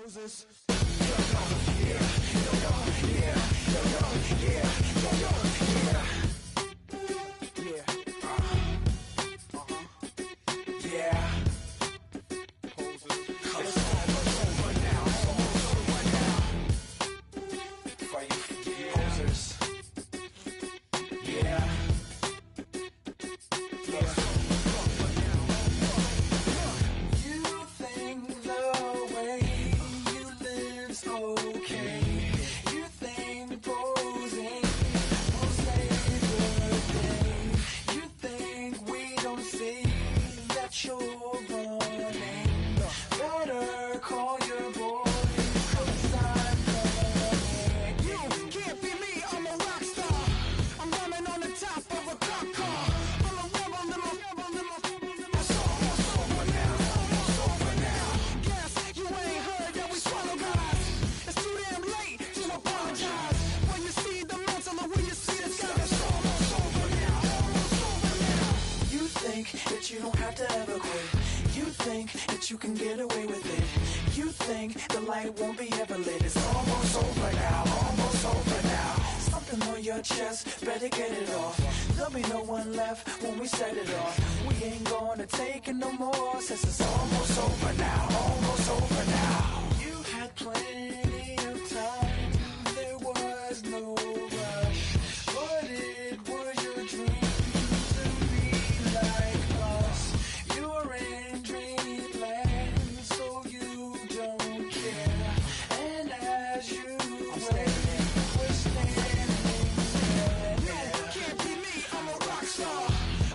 Posers. You can get away with it. You think the light won't be ever lit. It's almost over now, almost over now. Something on your chest, better get it off. There'll be no one left when we set it off. We ain't gonna take it no more, since it's almost over now, almost over now. You had plenty of time, there was no rush, but it was your dream to be like us. You're in dreamland, so you don't care. And as you wait, we're standing there. Can't be me, I'm a rock star.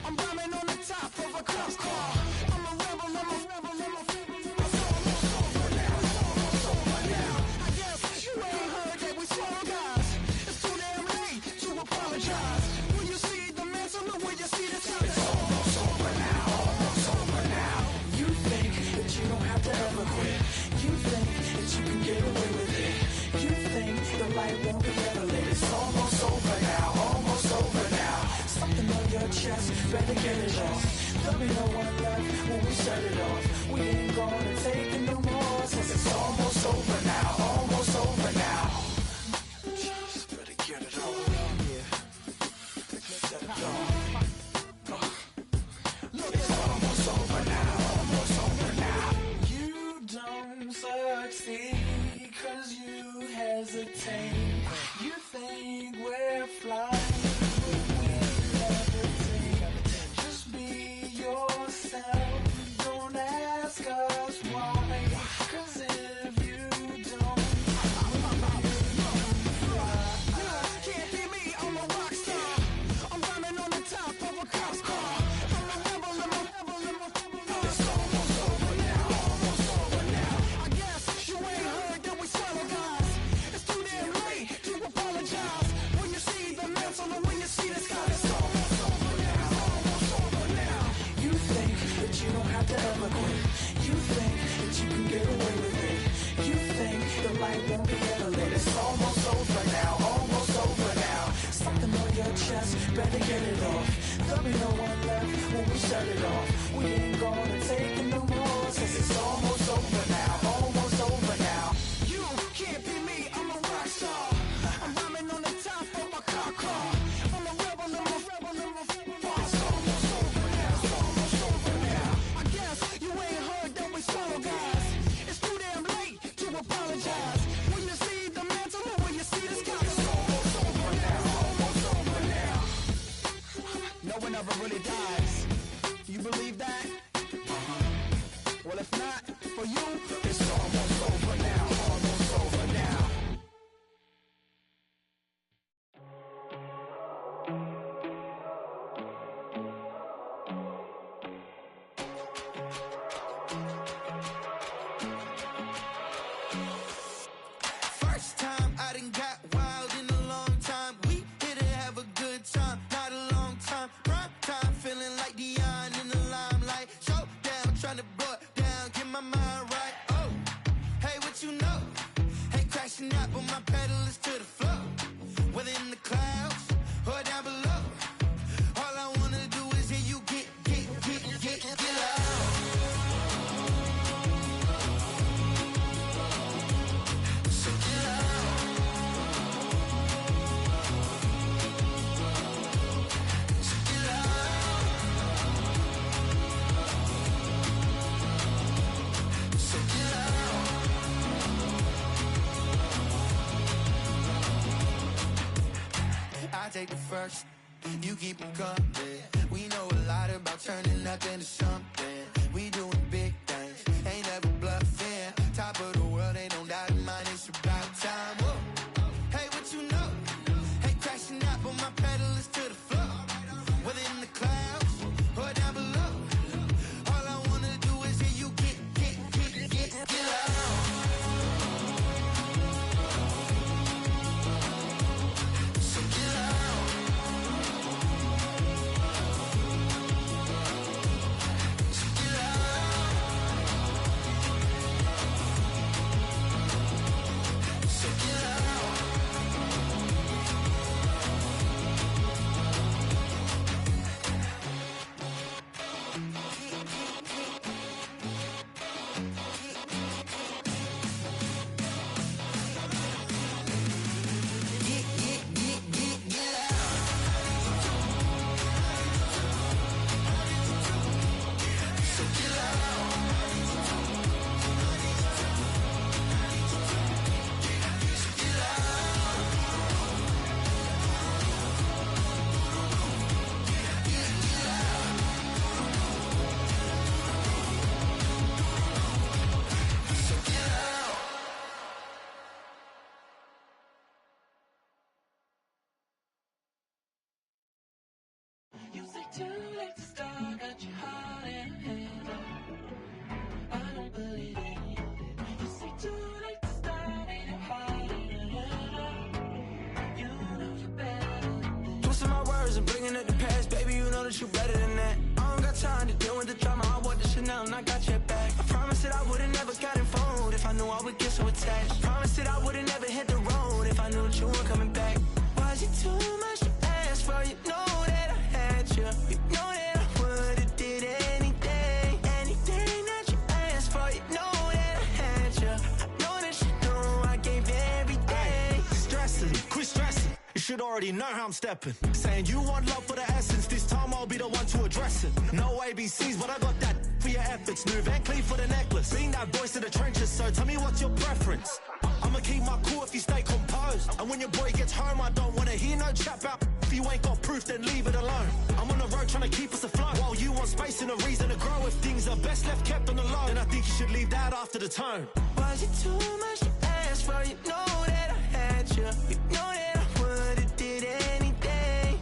I'm rhyming on the top of a cop car. I'm a rebel, I'm a rebel, I'm a rebel. It's almost over now, it's almost over now. I guess you ain't heard that we swallow guys. It's too damn late to apologize. When you see the mantle, when you see the sun, it's almost over now, almost over now. You think that you don't have to ever quit. You think that you can get away with it. You think the light won't be ever lit. It's almost over now, almost over now. Something on your chest, better get it off. There'll be no one left when we set it off. We ain't gonna take it no more, since it's almost over now, almost over now. Just better get it off. Yeah. Set it off. Look, it's almost over now, almost over now. You don't succeed, cause you hesitate. You think we're flying, but we levitate. Just be yourself, don't ask us why. Cause if you don't, can't be me, I'm a rock star. I'm rhyming on the top of a cop's car. I'm a rebel, I'm a rebel, I'm a rebel. It's almost over now, almost over now. I guess you ain't heard that we swallow guys. It's too damn late to apologize. When you see the mantle and when you see the sky, it's almost over now, almost over now. You think that you don't have to ever quit. You think that you can get away with it. You think the light won't be ever lit. It's almost over now, almost over now. Something on your chest, better get it off. There'll be no one left when we set it off. We ain't gonna take it no more, since it's almost over now, almost over now. You can't be me, I'm a rock star. I'm rhyming on the top of my car. I'm a rebel, I'm a rebel, I'm a rebel. It's almost over now, it's almost over now. I guess you ain't heard that we swallow guys. It's too damn late to apologize. When you see the mantle and when you see the sky, it's almost over now, almost over now. No one ever really dies. You believe that? Well, if not, for you, it's almost over now, almost over now. First time I done got wild in a long time. We here to have a good time, not a long time. Prime time, feeling like Dion in the limelight. Showdown, trying to blow it down, get my mind right. Oh, hey, what you know? Ain't crashing out, but my pedal is to the floor. Whether in the clouds or down below, all I wanna do is hear you get loud. take the first. You keep them coming. We know a lot about turning nothing to something. We doing big things, ain't never bluffing. Top of the world, ain't no doubt in mine, it's about time. Whoa. Hey, what you know? Hey, crashing out, but my pedal is to the floor. Whether in the clouds or down below, all I wanna do is hear you get loud. So get loud. So get loud. So get loud. You say too late to start, got your heart in a hand. I don't believe it. You say too late to start, ain't your heart in a hand. You know you're better than this. Twisting my words and bringing up the past, baby, you know that you're better than that. I don't got time to deal with the drama, I want the Chanel and I got your back. I promise that I would've never got involved if I knew I would get so attached. I promise that I would've never hit the road if I knew that you weren't coming back. Why is it too much to ask for? You know that I had you. You know that I would've did anything that you asked for. You know that I had you. I know that you know I gave everything. Stressing, quit stressing. You should already know how I'm stepping. Saying you want love for the essence, this time I'll be the one to address it. No ABCs, but I got that for your efforts. New Bgmcleod for the necklace. Being that voice in the trenches, so tell me what's your preference. I'ma keep my cool if you stay composed. And when your boy gets home, I don't wanna hear no chat about if you ain't got proof, then leave it alone. I'm on the road trying to keep us afloat, while you want space and a reason to grow. If things are best left kept on the low, then I think you should leave that after the tone. Was it too much to ask for? You know that I had you. You know that I would've did anything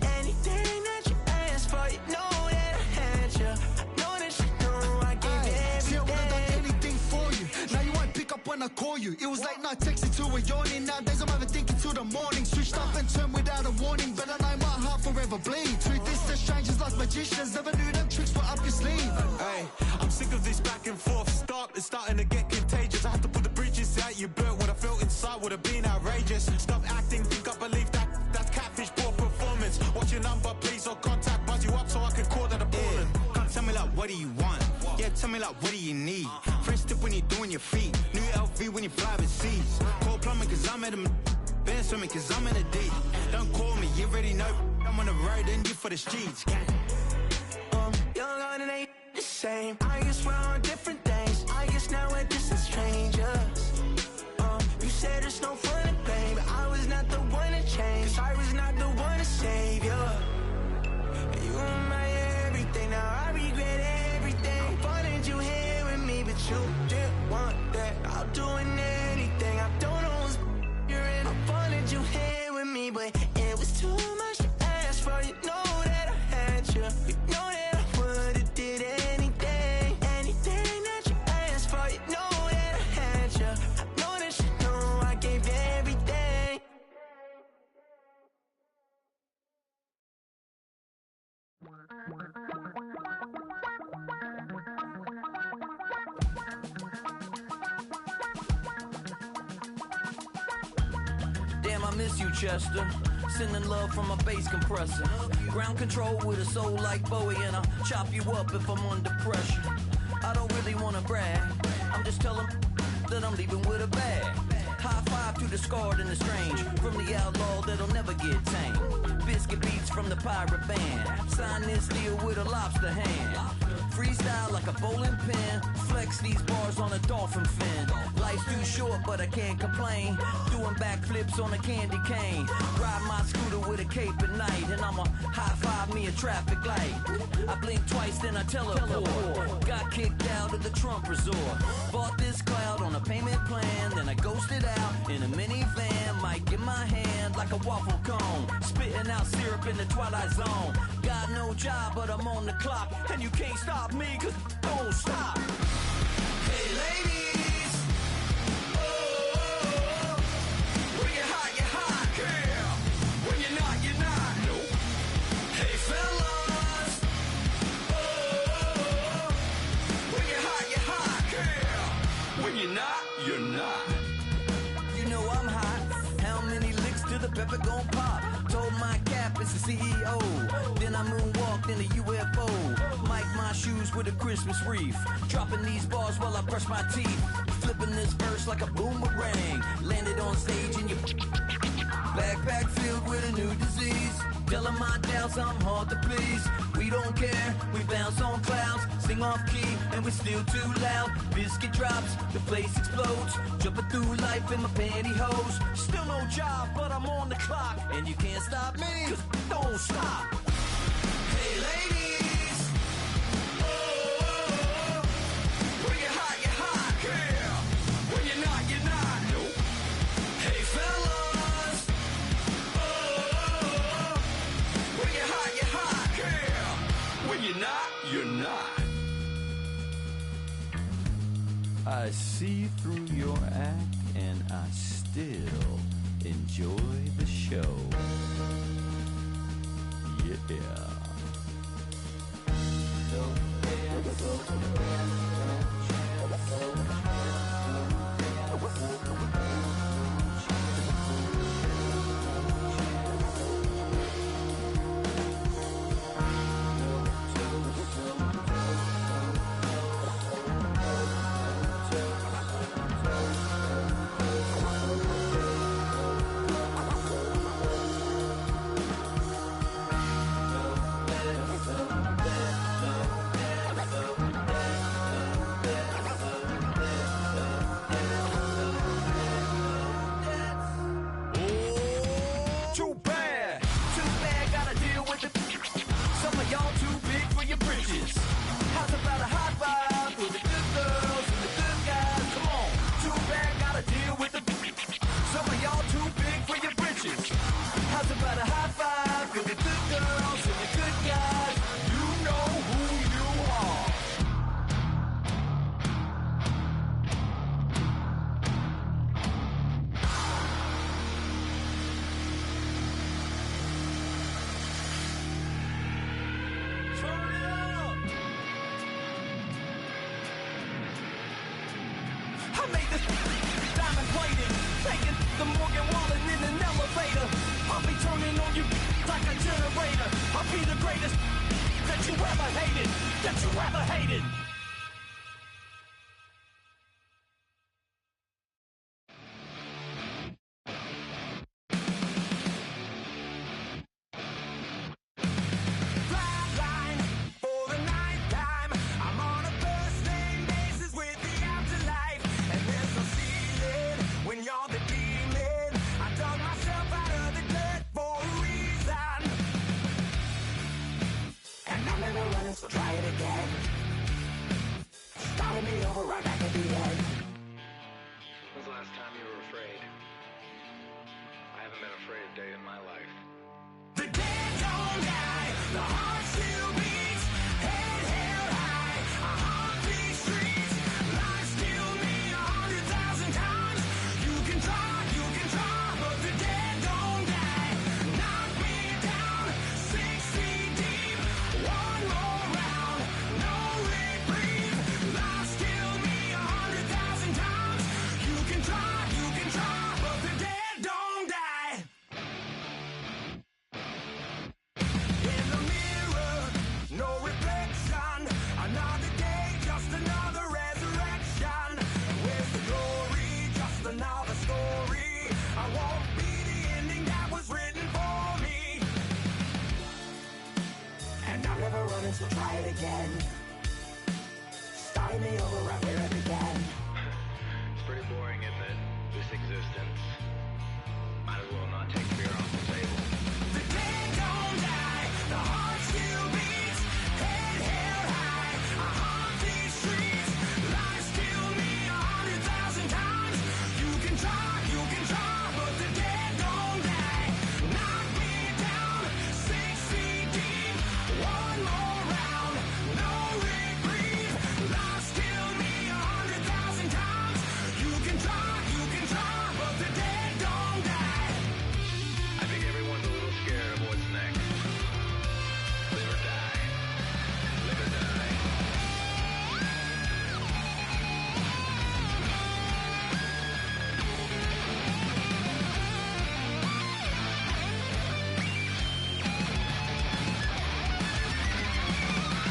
that you asked for. You know that I had you. I know that you know I gave everything. See, I would've done anything for you. Now you won't pick up when I call you. It was late night texting to a yawning. Nowadays I'm overthinking till the morning. Switched up and turned without a warning, but I know my heart forever bleeds. Two distant strangers like magicians, never knew them tricks were up your sleeve. Hey, I'm sick of this back and forth. It's starting to get contagious. I have to put the bridges out you built. What I felt inside would have been outrageous. Stop acting, think I believe that's catfish, poor performance. What's your number, please, or contact, buzz you up so I can call that a ballin'. Come tell me like, what do you want? Yeah, tell me like, what do you need? French tip when you're doing your feet. New LV when you fly overseas. Call plumbing cause I'm at a been swimming cause I'm in a deep. Don't call me, you already know I'm on the road and you for the streets. Young and ain't the same. I guess we're on different things. I guess now we're distant strangers. You said it's no fun to blame, but I was not the one to change. 'Cause I was not the one to save you. You were my everything. Now I regret everything. I wanted you here with me, but you didn't want that. I'll do anything. I don't know what's you're in. I wanted you here with me, but it was too much to ask for. You know that I had you. You know that I would've did anything that you asked for. You know that I had you. I know that you know I gave everything. Damn, I miss you, Chester. Sending love from a bass compressor. Ground control with a soul like Bowie, and I'll chop you up if I'm under pressure. I don't really wanna brag, I'm just telling that I'm leaving with a bag. High five to the scarred and the strange, from the outlaw that'll never get tamed. Biscuit beats from the pirate band, sign this deal with a lobster hand. freestyle like a bowling pin. Flex these bars on a dolphin fin. Life's too short, but I can't complain. Doing backflips on a candy cane. Ride my scooter with a cape at night, and I'ma high five me a traffic light. I blink twice, then I teleport. Got kicked out of the Trump resort. Bought this cloud on a payment plan, then I ghosted out in a minivan. Might get my hand like a waffle cone, spitting out syrup in the twilight zone. Got no job, but I'm on the clock, and you can't stop me, cause don't stop. Hey ladies, oh, when you're hot, girl. When you're not, nope. Hey fellas, oh, when you're hot, girl. When you're not, you're not. You know I'm hot. How many licks till the pepper gon' pop? Told my cap it's the CEO. Then I moonwalked in a UFO. Mic my shoes with a Christmas wreath. Dropping these bars while I brush my teeth. Flipping this verse like a boomerang. Landed on stage in your backpack filled with a new disease. Telling my doubts I'm hard to please. We don't care, we bounce on clouds. Sing off key and we're still too loud. Biscuit drops, the place explodes. Jumping through life in my pantyhose. Still no job, but I'm on the clock. And you can't stop me, cause don't stop. Hey ladies, oh, when you're hot, girl. When you're not, nope. Hey fellas, oh, when you're hot, girl. When you're not, you're not. I see through your act and I still enjoy the show. Yeah. So try it again. Invite me over, right where it began. It's pretty boring, isn't it? This existence. Might as well not take fear off the table. The dead don't die, the heart still beats. Head held high, I haunt these streets. Lies kill me 100,000 times. You can try, but the dead don't die. Knock me down 6 feet deep. One more round, no reprieve. Lies kill me 100,000 times. You can try, but the dead don't die. I think everyone's a little scared of what's next. Live or die. Live or die.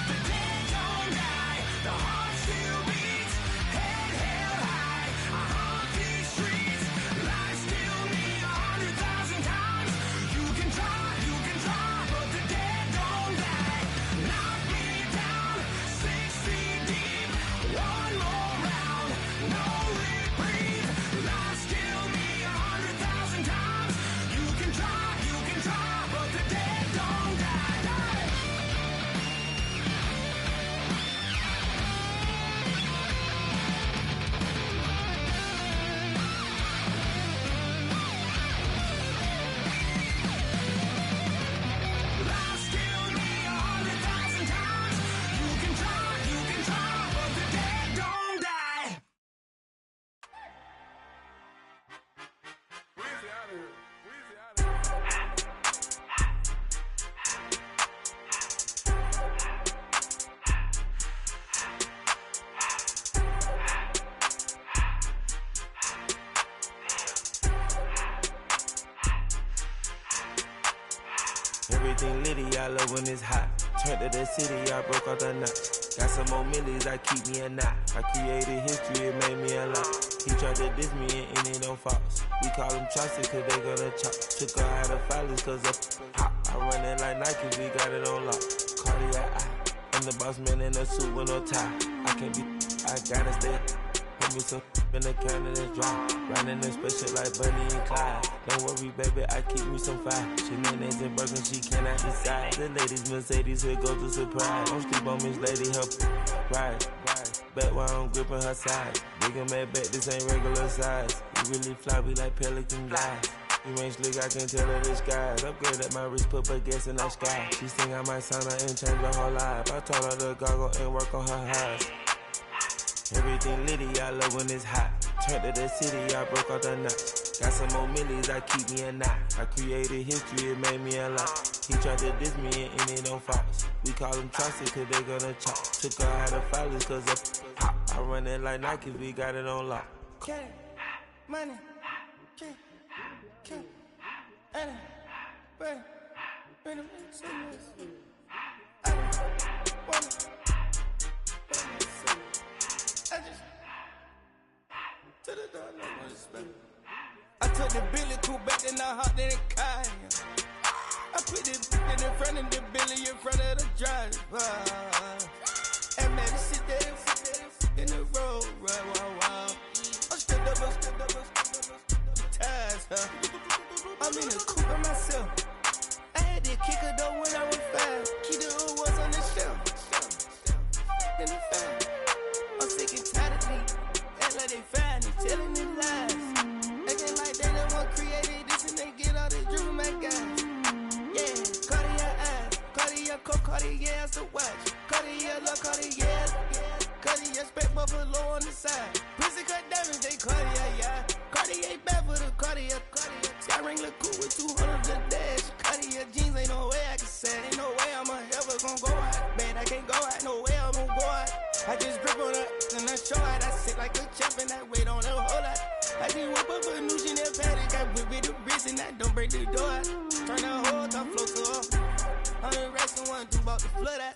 The dead don't die, the heart still beats. Head held high, I haunt these streets. Lies kill me 100,000 times. You can try, but the dead don't die. Knock me down 6 feet deep. One more round, no reprieve. Lies kill me 100,000 times. You can try, but the dead don't die. Lies kill me 100,000 times. You can try, but the dead don't die. Weezy out of here. Weezy out of here. Everything litty, I love when it's hot. Turned to the city, I broke out the notch. Got some more millies, I keep me a knot. I created history, it made me a lot. He tried to diss me and it don't false. We call them Chaucer cause they gonna chop. Took her out of filers cause of hot. I run it like Nike, we got it on lock. Cardiac eye. I'm the boss man in a suit with no tie. I can't be, I gotta stay. Put me some in the can and it's dry. Riding in special like Bunny and Clyde. Don't worry, baby, I keep me some fire. She names and Birkin, she cannot decide. The ladies Mercedes, here go to surprise. Don't sleep on Miss Lady, help ride. Back while I'm gripping her side. Big and mad back, this ain't regular size. We really fly, we like pelican guys. You ain't slick, I can tell her the skies. Upgrade at my wrist, put baguettes in the sky. She sing I might sign her and change her whole life. I told her to goggle and work on her highs. Everything litty, I love when it's hot. Turned to the city, I broke out the notch. Got some more millies, I keep me a knot. I created history, it made me a lot. He tried to diss me and it don't false. We call them Chaucer cause they gonna chop. Took her out of filers cause of hot. I run it like Nike, we got it on lock. Cash, money, Anna, bread, I took the Billy cool back and I hopped in the car. I put the in front of the Billy in front of the driver. And man, sit there in the road, right, wow. I stood up, the tires, huh? I'm in the coupe by myself. I had to kick her though when I was 5. Keep the old ones on the shelf. In the fan. I'm sick and tired of me. Act like they fine and telling them lies. Acting like they the one created this and they get all this drip from my guys. Yeah, Cartier eyes, Cartier coat, Cartier as the watch. Cartier love, Cartier, Cartier spec buffalo on the side. Pussy cut diamonds, they Cartier, yeah. Cartier bad for the Cartier. Sky ring look cool with 200 the dash. Cartier jeans, ain't no way I can say. Ain't no way I'm ever gonna go out. Man, I can't go out, no way I'm gonna go out. I just grip on her and I show out. I sit like a champ and I wait on a whole lot. I just whip up a new Chanel paddock. I whip with the wrist and I don't break the door out. Turn the whole top float to her. 100 racks and 1 2 about to flood out.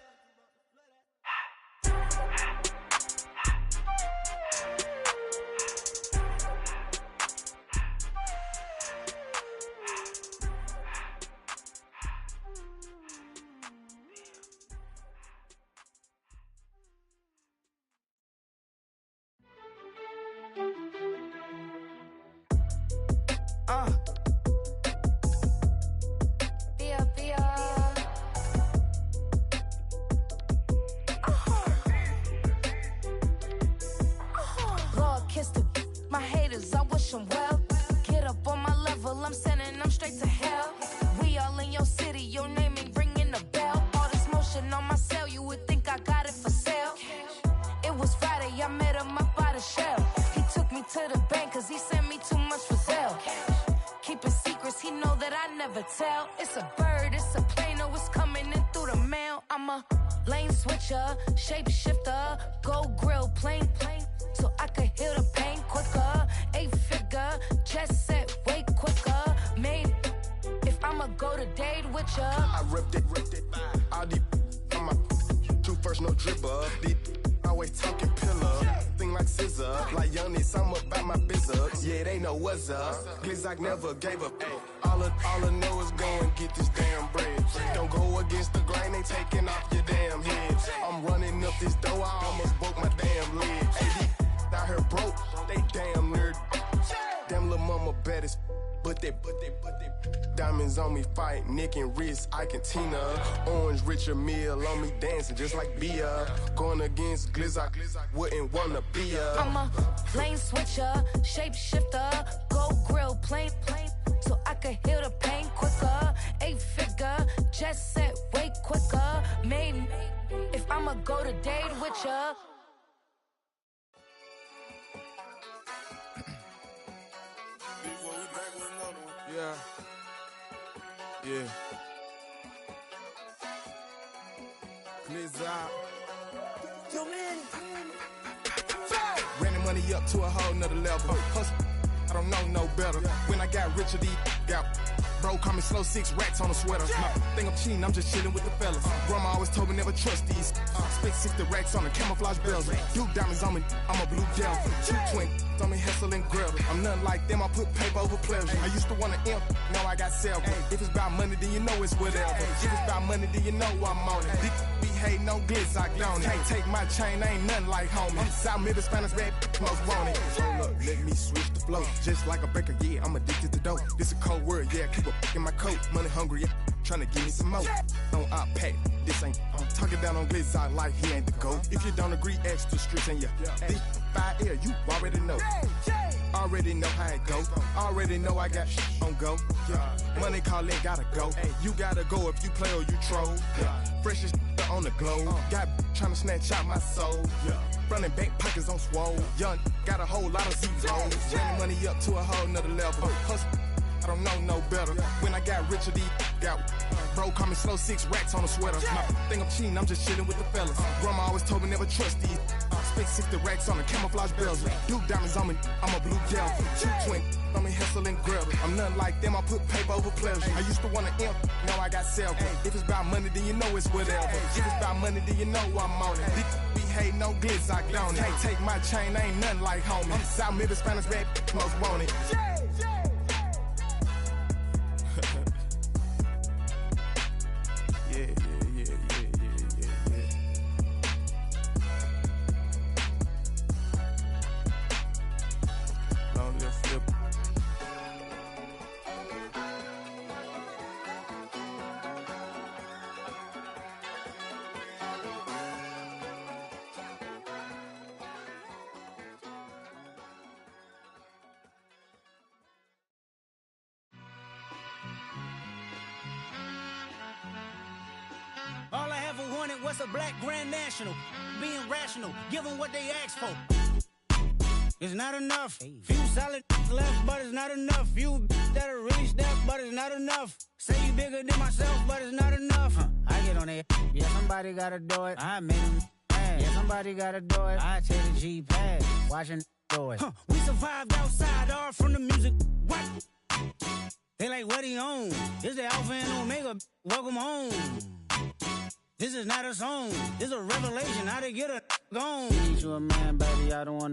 never tell. It's a bird, it's a plane, oh, it's coming in through the mail. I'm a lane switcher, shapeshifter, go grill, plane, so I can heal the pain quicker. 8-figure, jet set, way quicker. Made if I'ma go to date with ya. I ripped it. All these on my two first, no dribble. These always talking pillar. Thing like scissor. Like youngest, I'm about my business. Yeah, they know what's up. Glizzock never gave up. All I know is go and get this damn bread. Don't go against the grain, they taking off your damn head. I'm running up this door, I almost broke my damn leg. Hey, these out here broke, they damn nerd. Damn little mama bad as but they diamonds on me fight, neck and wrist, I can Tina. Orange Richard Mill on me dancing just like Bia. Going against Glizzock, wouldn't wanna be ya. I'm a lane switcher, shapeshifter, go grill, plane, so I can heal the pain quicker. 8-figure, jet set, way quicker. Made if I'ma go to date with ya. Yeah. Glizzock. Ran the money up to a whole nother level. Hustle, I don't know no better. When I got richer, got bro, call me slow 6 racks on a sweater. My think I'm cheating, I'm just chilling with the fellas. Grandma always told me never trust these. Spent 60 racks on the camouflage bells. Duke diamonds on me, I'm a blue devil. 2 twin on me, Hessel and Gretel. I'm nothing like them, I put paper over pleasure. I used to want to imp, now I got several. If it's about money, then you know it's whatever. If it's about money, then you know I'm on it. Be hating on Glizzock, don't it? Can't take my chain, ain't nothing like homie. South Middle Spanish red, most want it. Hold up, let me switch the flow. Just like a baker, yeah, I'm addicted to dope. This a cold word, yeah, keep a in my coat. Money hungry, yeah, tryna give me some more. On our pack, this ain't talking down on Glizzock like he ain't the GOAT. If you don't agree, ask the streets and these 5 air, you already know. Already know how it go. Already know I got on go. Money call it, gotta go. You gotta go if you play or you troll. Freshest on the globe. Got tryna snatch out my soul. Running back pockets on swole. Young, got a whole lot of zeros. Running money up to a whole nother level. Hustle, I don't know no better. When I got richer, got bro, call me slow 6 racks on a sweater. My think I'm cheating, I'm just chilling with the fellas. Grandma always told me never trust these. Spent 60 racks on the camouflage bells. Duke diamonds on me, I'm a blue devil. 2 twin on me, Hessel and Gretel. I'm nothing like them, I put paper over pleasure. I used to want to imp, now I got several. If it's about money, then you know it's whatever. If it's about money, then you know I'm on it. Be hating no Glizzock, don't it? Can't take my chain, ain't nothing like homie. South Middle Spanish red, most want it. Yeah. Long live Flip. All I ever wanted was a black Grand National. Being rational, give them what they ask for. It's not enough. Few solid left, but it's not enough. Few that'll really step, but it's not enough. Say you bigger than myself, but it's not enough. I get on it. Yeah, somebody gotta do it. I made them mad. Yeah, somebody gotta do it. I take the G-pad, watching do it. We survived outside, all from the music. What? They like, what he on? This the Alpha and Omega. Welcome home. This is not a song. This is a revelation. How to get a gone. Need you a man, baby. I don't want